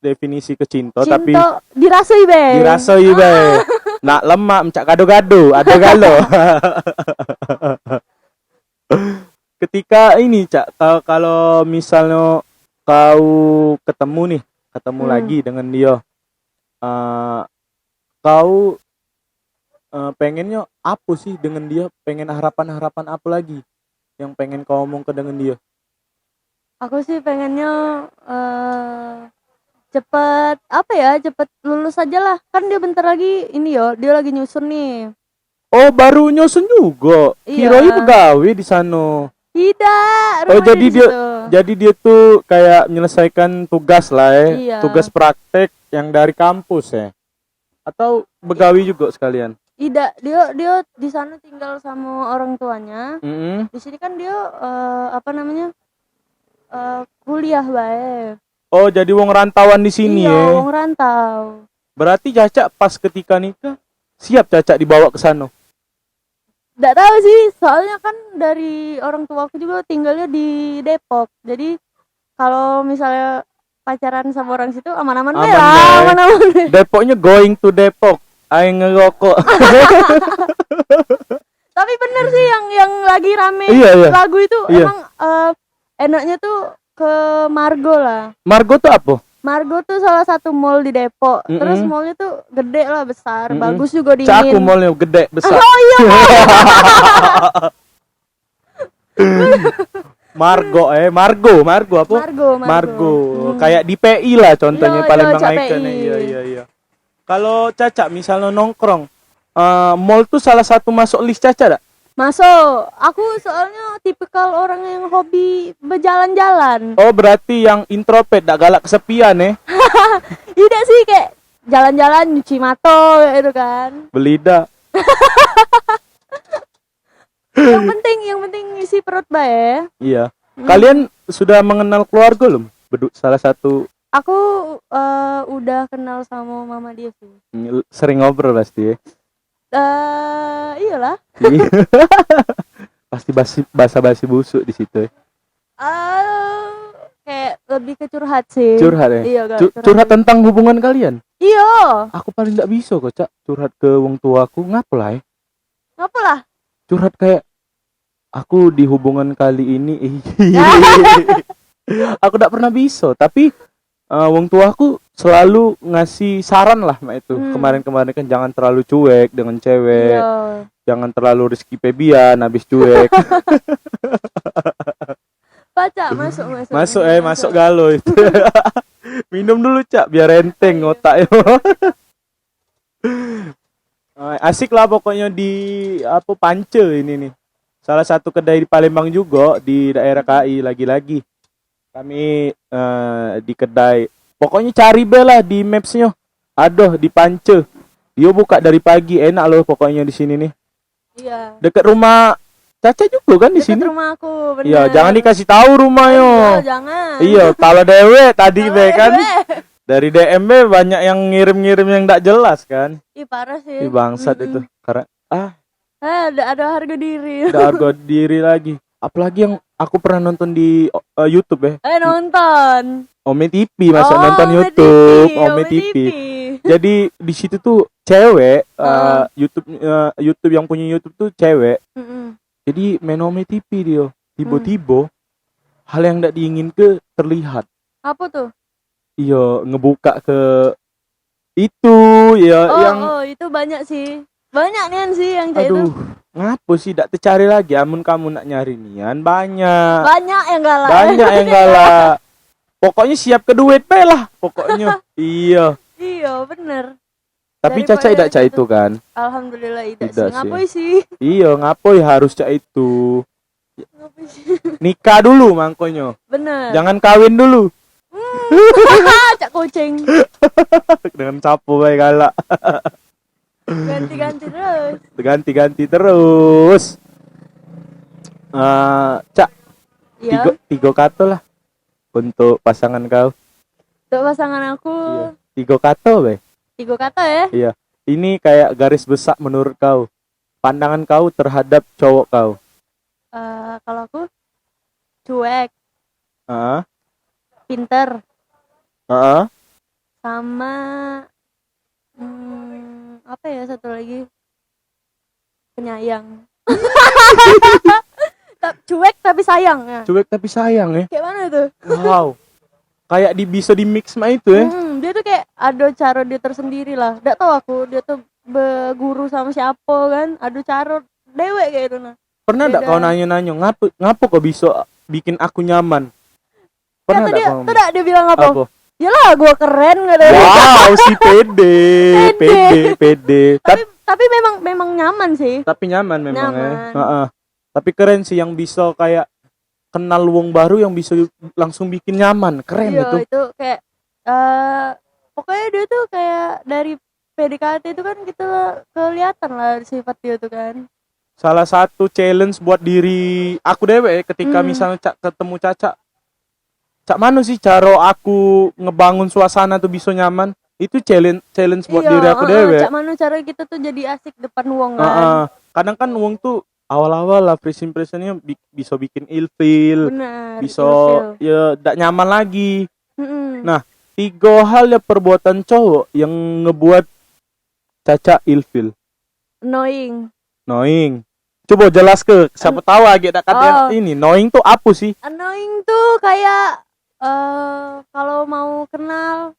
definisi ke cinta, tapi dirasai be. Dirasai be. Nak lemak mencak gado-gado, ada galo. Ketika ini, Cak, kalau misalnya kau ketemu lagi dengan dia, kau pengennya apa sih dengan dia? Pengen harapan apa lagi yang pengen kau omong ke dengan dia? Aku sih pengennya cepet lulus aja lah, kan dia bentar lagi ini yo, dia lagi nyusun nih. Oh, baru nyusun juga. Iya. Kirain pegawai di sana. Tidak. Oh, jadi dia tuh kayak menyelesaikan tugas lah ya. Iya. Tugas praktek yang dari kampus ya. Atau begawi juga sekalian. Tidak, dia di sana tinggal sama orang tuanya. Di sini kan dia kuliah bae. Oh, jadi wong rantauan di sini iya, ya. wong rantau. Berarti Caca pas ketika nikah siap Caca dibawa ke sana. Nggak tahu sih, soalnya kan dari orang tua aku juga tinggalnya di Depok. Jadi kalau misalnya pacaran sama orang situ aman-aman lah, aman-aman. Depoknya going to Depok. Aing ngerokok. Tapi bener sih yang lagi rame iya. lagu itu Iya. emang enaknya tuh ke Margo lah. Margo tuh apa? Margo tuh salah satu mall di Depok. Terus mallnya tuh gede lah, besar, bagus juga dingin. Caku mallnya gede besar. Oh iya. Margo apa? Margo. Kayak di PI lah contohnya Iya, Palembang Cak Icon. PI. Iya. Kalau Caca misalnya nongkrong, mall tuh salah satu masuk list Caca dak? Masuk. Aku soalnya tipikal orang yang hobi berjalan-jalan. Oh, berarti yang introvert, dak galak kesepian Tidak sih, kayak jalan-jalan nyuci mato gitu kan. Belida. yang penting ngisi perut bae. Iya. Kalian sudah mengenal keluarga belum? Salah satu Aku udah kenal sama mama dia sih. sering ngobrol pasti ya. Iyalah. Pasti basa-basi busuk di situ ya. Kayak lebih ke curhat sih. Curhat ya? Iya, curhat tentang hubungan kalian? Iya. Aku paling gak bisa kok, Cak, curhat ke wong tuaku. Ngapa lah? Ngapa lah? Curhat kayak aku di hubungan kali ini. Aku gak pernah bisa, tapi wong tuaku selalu ngasih saran lah mak itu. Kemarin-kemarin kan jangan terlalu cuek dengan cewek. Iya. Jangan terlalu Rizky Febian habis cuek. Baca, masuk Masuk galo itu. Minum dulu, Cak, biar enteng otaknya. Asik lah pokoknya di apa Pance ini nih. Salah satu kedai di Palembang juga di daerah KI lagi-lagi. Kami di kedai. Pokoknya cari bela di Maps-nya. Aduh, di Pance. Dia buka dari pagi, enak loh pokoknya di sini nih. Iya. Dekat rumah Caca juga kan di Dekat sini. rumah aku, bener. Iya, jangan dikasih tahu rumahnya. Iya, jangan. Iya, kalau dewe tadi Kalau be kan. dewe. Dari DMB banyak yang ngirim-ngirim yang enggak jelas kan. Ih, parah sih. Ih, bangsat itu. Karena ada harga diri. ada harga diri lagi. Apalagi yang aku pernah nonton di YouTube ya. Nonton. Ome TV, masa Oh, nonton Ome YouTube, TV, Ome Ome TV. TV. Jadi di situ tuh cewek YouTube yang punya YouTube tuh cewek. Jadi main Ome TV dia. Tiba-tiba hal yang tidak diinginkan terlihat. Apa tuh? Iya, ngebuka ke itu ya yang itu banyak sih. Banyak nian sih yang kayak itu. aduh, ngapa sih tidak tercari lagi? Amun kamu nak nyari nian banyak. Banyak yang galak. Banyak yang galak. Pokoknya siap ke duit pe lah pokoknya. Iya. Iya, bener. Tapi Daripada Caca tidak cak itu. itu kan? Alhamdulillah tidak Tidak sih. Ngapoi sih? Iya, ngapoi harus cak itu. Ngapoi sih? Nikah dulu mangkonyo. Bener. Jangan kawin dulu. Cak kucing. Dengan sapu bae galak. Ganti-ganti terus. Ganti-ganti terus. Cak, Iya. tiga kata lah untuk pasangan kau. Untuk pasangan aku Iya. 3 kata be. 3 kata ya. Iya. Ini kayak garis besar menurut kau. Pandangan kau terhadap cowok kau. Kalau aku cuek, Heeh. pinter, Heeh. sama apa ya satu lagi, penyayang. Cuek tapi sayang ya. Cuek tapi sayang ya. Kayak mana tuh? Wow. Kayak bisa di mix mah itu ya. Dia tuh kayak ada cara dia tersendiri lah. Nggak tahu aku dia tuh berguru sama siapa kan. Ada cara dewek kayak itu nah. Pernah enggak Beda. kau nanya-nanya ngapa kok bisa bikin aku nyaman? Pernah enggak kau? Tuh dia bilang apa? Yalah gua keren nggak ada. Wow, si pede. Tapi memang nyaman sih. Tapi nyaman memang ya. Nyaman. Heeh. Tapi keren sih yang bisa kayak kenal wong baru yang bisa langsung bikin nyaman. Keren Iya, itu. kayak pokoknya dia tuh kayak dari PDKT itu kan kita kelihatan lah sifat dia tuh kan. Salah satu challenge buat diri aku dewe ketika misalnya ketemu Caca. Cak mana sih cara aku ngebangun suasana tuh bisa nyaman? Itu challenge buat diri aku dewe. Cak mana cara kita tuh jadi asik depan wong kan. Kadang kan wong tuh awal-awal lah first impressionnya bisa bikin ilfil. Benar. Bisa ya tidak nyaman lagi. Nah, 3 hal ya perbuatan cowok yang ngebuat Caca ilfil. Annoying. Coba jelas ke siapa tahu agak tak kata ini. Annoying tuh apa sih? Annoying tuh kayak kalau mau kenal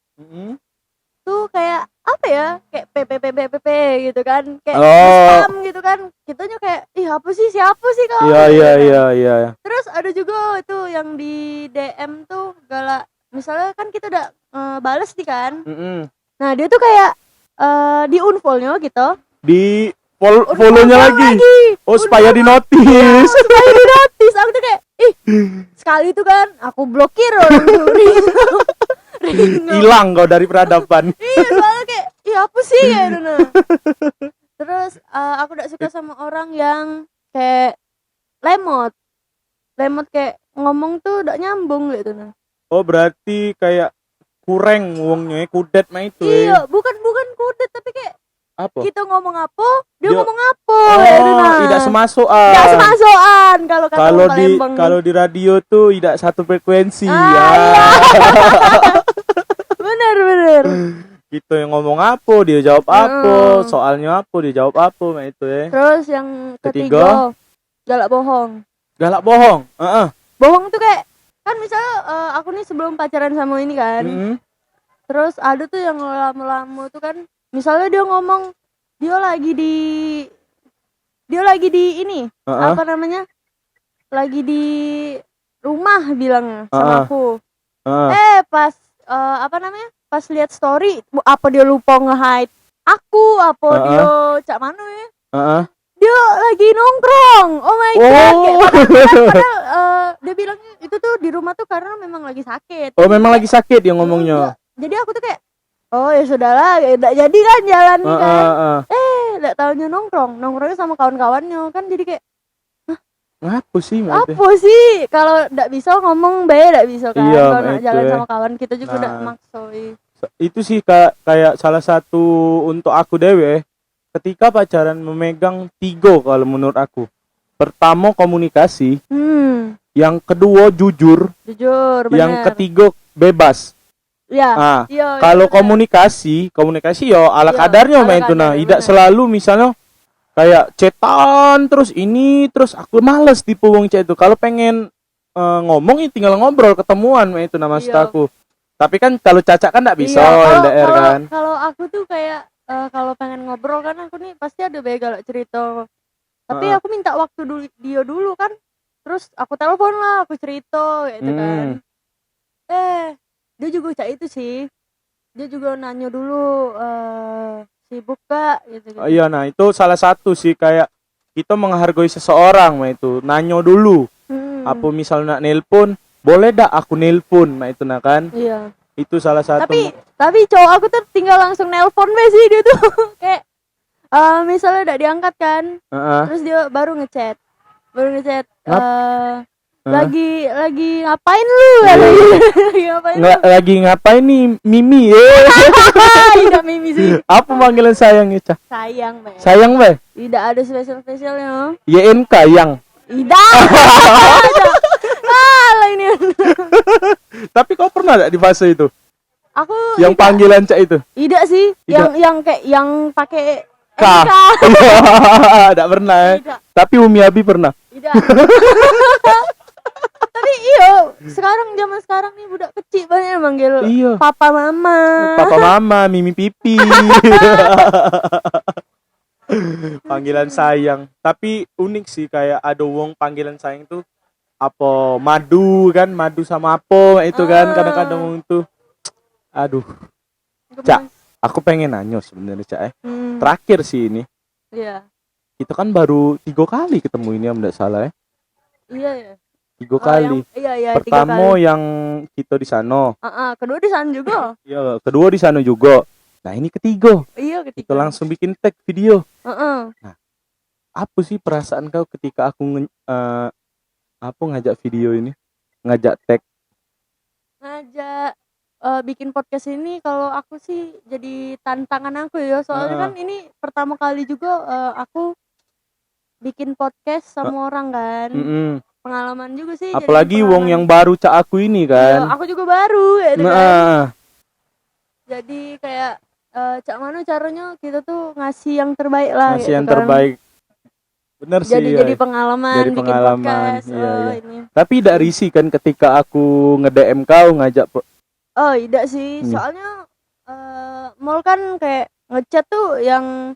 tuh kayak apa ya? Kayak PPP gitu kan. Kayak spam gitu kan. Kitanya kayak ih apa sih siapa sih kau? Iya. Terus ada juga itu yang di DM tuh galak. Misalnya kan kita udah bales nih kan. Nah, dia tuh kayak di unfollow-nya gitu. Di follow-nya lagi. Oh, supaya di notice. Supaya di notice. Aku tuh kayak, ih, sekali tuh kan aku blokir orang tuh. Hilang kau dari peradaban. Iya, soalnya kayak, ih apa sih ya itu nah. Terus aku gak suka sama orang yang kayak lemot kayak ngomong tuh udah nyambung gitu nah. Oh, berarti kayak kurang wongnya, kudet mah itu. Iya, bukan kudet tapi kayak apa? Kita ngomong apa, dia Yo. ngomong apa. Tidak semasukan. Tidak semasukan kalau kata orang Palembang. Kalau di radio tuh tidak satu frekuensi. Iya. Bener. Kita yang ngomong apa, dia jawab apa, soalnya apa, dia jawab apa, nah itu ya. Terus yang ketiga, galak bohong. Galak bohong. Bohong tuh kayak kan misalnya aku nih sebelum pacaran sama ini kan. Terus ada tuh yang lama-lama tuh kan, misalnya dia ngomong dia lagi di ini apa namanya, lagi di rumah bilangnya sama aku. Pas apa namanya? Pas lihat story, apa dia lupa nge-hide aku, apa dia cak mana ya? Dia lagi nongkrong. Oh my god. Kayak padahal dia bilangnya itu tuh di rumah tuh karena memang lagi sakit. Oh, memang lagi sakit dia ngomongnya. Jadi aku tuh kayak oh ya sudahlah, enggak jadi kan jalan kan. Enggak taunya nongkrongnya sama kawan-kawannya kan, jadi kayak Apa sih? Kalau enggak bisa ngomong enggak bisa kan. Iya, kalau nak jalan sama kawan kita juga udah maksoi. Itu sih kayak salah satu untuk aku dewe ketika pacaran memegang 3 kalau menurut aku. Pertama komunikasi, yang kedua jujur, bener. yang ketiga bebas. Ya. Kalau komunikasi yo ala kadarnya main itu nah, tidak selalu misalnya kayak cetan terus aku males tipe wong chat itu. Kalau pengen ngomong ya tinggal ngobrol ketemuan main itu nah maksud aku. Tapi kan kalau Caca kan enggak bisa LDR kan. Kalau aku tuh kayak kalau pengen ngobrol kan aku nih pasti ada galak cerita. Tapi aku minta waktu dia dulu kan. Terus aku telepon lah, aku cerita gitu kan. Dia juga cak itu sih. Dia juga nanya dulu sibuk gak gitu. Oh, iya, nah itu salah satu sih kayak kita menghargai seseorang mah itu, nanya dulu. Apa misalnya nak nelpon, boleh dak aku nelpon mah itu nah kan. Iya. Itu salah satu. Tapi cowok aku tuh tinggal langsung nelpon sih dia tuh. Kayak misalnya udah diangkat kan. Terus dia baru ngechat. Lagi ngapain lu? Lagi ngapain nih Mimi? Tidak Mimi sih. Apa panggilan sayangnya, Cah? Sayang, Be. Sayang, Be. Tidak ada spesialnya. YNK yang. Tidak. Ini. Tapi kau pernah enggak di fase itu? Aku yang tidak. Panggilan Cak itu? Tidak sih. Yang kayak yang pakai NK. Enggak pernah. Tidak. Tapi Umi Abi pernah. Tidak. Tapi sekarang zaman sekarang nih budak kecil banyak yang manggil papa mama, mimi pipi. Panggilan sayang. Tapi unik sih kayak ada wong panggilan sayang tuh apa madu sama apa itu kan kadang-kadang itu. Aduh. Cak, aku pengen nanya sebenarnya Cak Terakhir sih ini. Iya. Kita kan baru 3 kali ketemu ini om tidak salah ya. Iya ya. 3 kali. Iya, pertama 3 kali. Yang kita di sana. Kedua di sana juga. Iya, kedua di sana juga. Nah, ini ketiga. Iya, ketiga. Kita langsung bikin tag video. Nah, apa sih perasaan kau ketika aku ngajak video ini? Ngajak tag. Ngajak bikin podcast ini kalau aku sih jadi tantangan aku ya. Soalnya kan ini pertama kali juga aku bikin podcast sama orang kan. Pengalaman juga sih. Apalagi wong yang baru Cak aku ini kan. Aku juga baru ya kan. Jadi kayak Cak mana caranya kita tuh ngasih yang terbaik lah. Ngasih yang terbaik. Bener sih. Jadi pengalaman bikin podcast. Iya. Ini. Tapi tidak risih kan ketika aku nge-DM kau ngajak. Oh, tidak sih. Soalnya mall kan kayak ngechat tuh yang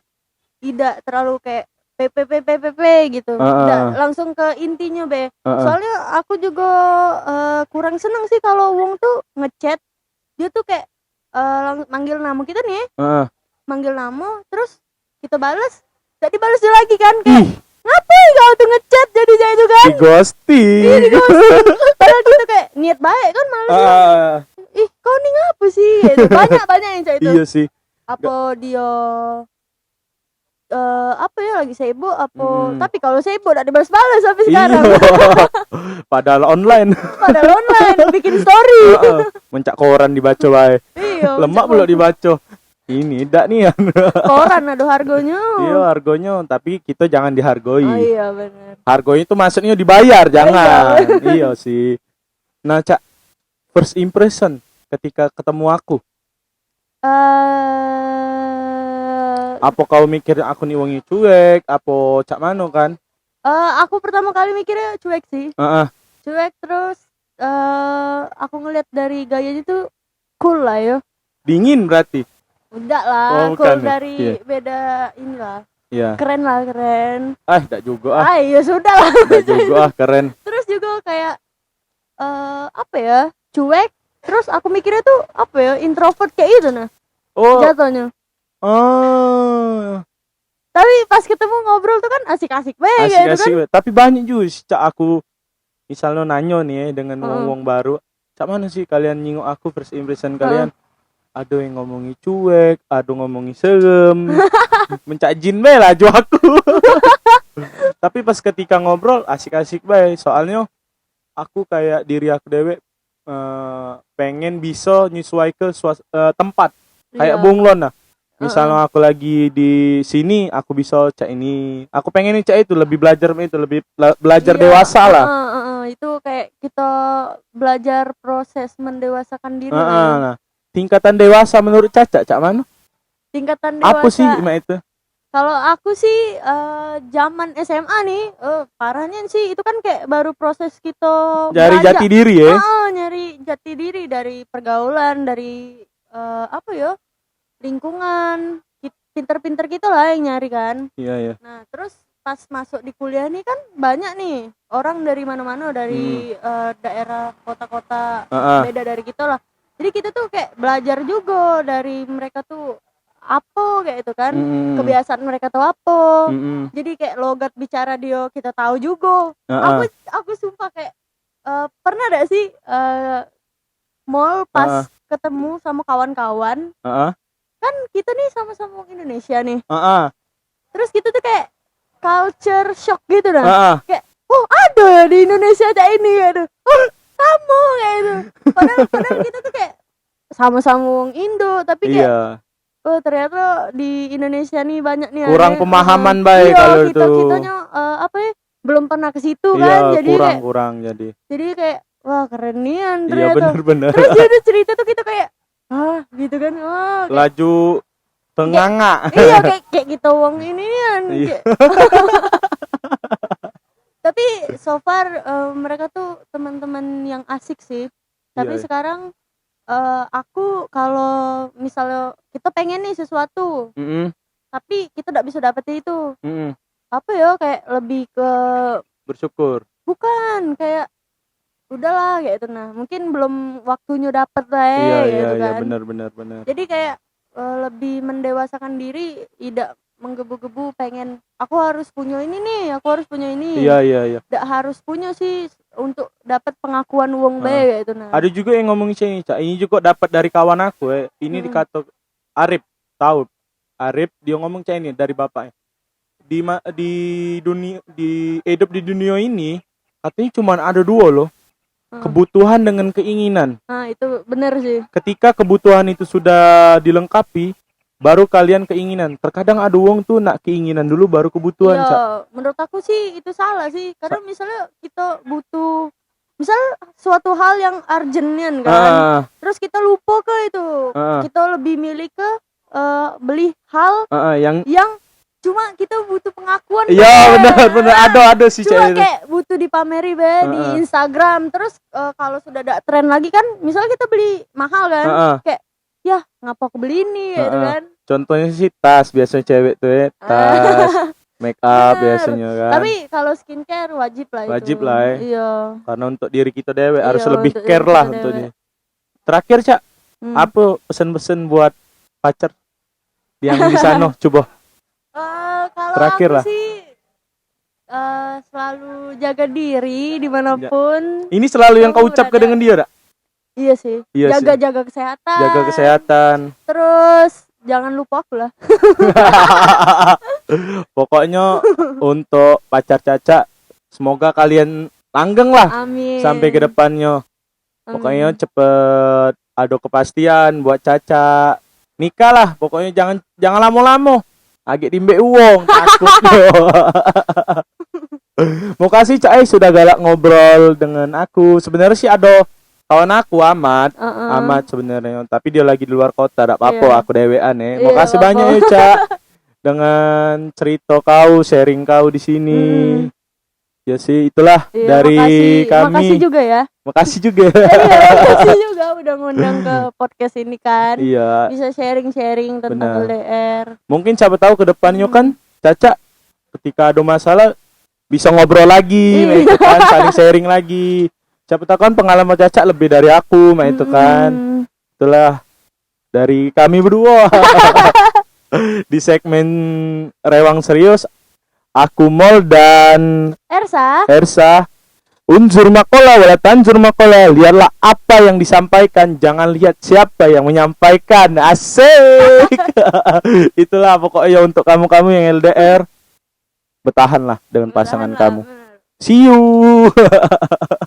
tidak terlalu kayak PPP gitu. Tidak langsung ke intinya, Be. Soalnya aku juga kurang seneng sih kalau wong tuh ngechat. Dia tuh kayak manggil nama kita nih. Manggil nama terus kita balas. Jadi balas dia lagi kan kayak ngapain kau tuh ngechat jadi saya itu kan? Di ghosting. Padahal kita kayak niat baik kan malah. Kau nih ngapa sih? Gitu. Banyak yang kayak itu. Iya sih. Apa dia apa ya lagi sibuk apa tapi kalau sibuk udah dibalas-balas sampai sekarang. Padahal online bikin story. Mencak koran dibaca wae. Lemak belum dibaca. Ini ndak nih ya. Koran ada harganya. Iya, harganya, tapi kita jangan dihargoi. Oh iya benar. Harganya itu maksudnya dibayar, jangan. Iya sih. Nah, Cak, first impression ketika ketemu aku. Apa kau mikir aku nih wongi cuek, apa cak mano kan? Aku pertama kali mikirnya cuek sih. Cuek terus aku ngeliat dari gayanya tuh cool lah ya. Dingin berarti? Udah lah, cool dari beda inilah. Iya. Keren lah, keren. Enggak juga ah. Ya sudah lah. Enggak juga ah, keren. Terus juga kayak apa ya? Cuek Terus aku mikirnya tuh apa ya, introvert kayak itu nah. Oh. Jatuhnya. Oh. Tapi pas ketemu ngobrol tuh kan asik-asik banget gitu kan. Asik-asik. Tapi banyak juga cak aku misalnya nanyo nih dengan wong-wong baru. Cak mana sih kalian nyingok aku, first impression kalian? Ada yang ngomongi cuek, ada ngomongi serem. Mencak jin bae lah jo aku. Tapi pas ketika ngobrol asik-asik bae. Soalnya aku kayak diri aku dewe pengen bisa nyesuai ke tempat. Kayak bunglon lah. Misalnya aku lagi di sini, aku bisa cak ini. Aku pengen nih cak itu lebih belajar itu, lebih belajar dewasa lah. Itu kayak kita belajar proses mendewasakan diri. Nah, tingkatan dewasa menurut Caca, cak mana? Tingkatan dewasa. Apa sih itu? Kalau aku sih zaman SMA nih, parahnya sih itu kan kayak baru proses kita nyari jati diri ya. Nyari jati diri dari pergaulan, dari apa ya? Lingkungan, pinter-pinter gitu lah yang nyari kan. Iya. Nah, terus pas masuk di kuliah nih kan banyak nih orang dari mana-mana, dari daerah kota-kota beda dari kita lah. Jadi kita tuh kayak belajar juga dari mereka tuh apa kayak itu kan, kebiasaan mereka tuh apa. Jadi kayak logat bicara dia kita tahu juga. Aku sumpah kayak pernah gak sih mall pas ketemu sama kawan-kawan. Kan kita nih sama-sama Indonesia nih. Terus kita tuh kayak culture shock gitu dah. Kayak ada ya di Indonesia ada ini gitu. Sama kayak itu. Padahal kita tuh kayak sama-sama wong Indo, tapi kayak ternyata di Indonesia nih banyak nih kurang pemahaman baik kalau itu. Kitanya apa ya, belum pernah ke situ kan. Jadi kurang jadi kayak wah keren nih ternyata. Iya benar-benar. Terus dia udah cerita tuh kita kayak gitu kan. Laju tenganga. Iya kayak gitu wong ini kan. Tapi so far mereka tuh teman-teman yang asik sih. Tapi sekarang aku kalau misalnya kita pengen nih sesuatu, tapi kita tidak bisa dapet itu. Apa ya, kayak lebih ke bersyukur. Bukan, kayak udahlah kayak itu nah. Mungkin belum waktunya dapet lah gitu kan. Iya benar. Jadi kayak lebih mendewasakan diri, tidak menggebu-gebu pengen aku harus punya ini nih, aku harus punya ini. Iya. Tidak harus punya sih untuk dapat pengakuan wong bae gitu nah. Ada juga yang ngomong ini, Cak. Ini juga dapat dari kawan aku Ini dikata Arif, tahu. Arif dia ngomong Cak ini dari bapaknya. Di dunia hidup di dunia ini katanya cuma ada dua loh. Kebutuhan dengan keinginan. Nah, itu benar sih. Ketika kebutuhan itu sudah dilengkapi, baru kalian keinginan. Terkadang ada wong tuh nak keinginan dulu baru kebutuhan. Menurut aku sih itu salah sih. Karena misalnya kita butuh suatu hal yang urgent kan. Terus kita lupa ke itu. Kita lebih milih ke beli hal yang cuma kita butuh pengakuan. Iya benar ada sih cuma kayak butuh dipameri di Instagram. Terus kalau sudah ada tren lagi kan, misalnya kita beli mahal kan, kayak ya ngapa aku beli ini gitu kan. Contohnya sih tas, biasanya cewek tuh tas, make up biasanya kan. Tapi kalau skincare wajib lah itu. Wajib lah Iya. Karena untuk diri kita dewe harus lebih care lah untuknya. Terakhir Cak, apa pesan-pesan buat pacar yang di sana coba? Kalau terakhir aku lah. Sih selalu jaga diri dimanapun. Ini selalu yang kau ucapkan dengan dia, Rak? Iya sih. Jaga kesehatan. Jaga kesehatan. Terus jangan lupa aku lah. Pokoknya untuk pacar Caca, semoga kalian langgeng lah. Amin. Sampai ke depannya. Pokoknya cepet ada kepastian buat Caca. Nikah lah, pokoknya jangan lama-lama. Agak dimbe uang, takut yo. Makasih Cak sudah galak ngobrol dengan aku. Sebenarnya sih ada kawan aku Ahmad sebenarnya, tapi dia lagi di luar kota. Tidak apa-apa, aku dewean ya. Makasih banyak ya Cak dengan cerita kau, sharing kau di sini. Ya sih, itulah dari kami. Makasih juga ya. Makasih juga. Makasih juga udah ngundang ke podcast ini kan. Iya. Bisa sharing-sharing tentang LDR. Mungkin siapa tahu ke depannya kan Caca ketika ada masalah bisa ngobrol lagi, kan saling sharing lagi. Siapa tahu kan pengalaman Caca lebih dari aku, mah itu kan. Itulah dari kami berdua. Di segmen Rewang Serius, aku Mol dan Ersa. Unjur makola wala tanjur makola. Lihatlah apa yang disampaikan, jangan lihat siapa yang menyampaikan. Asik. Itulah pokoknya untuk kamu-kamu yang LDR, bertahanlah dengan pasangan kamu. See you.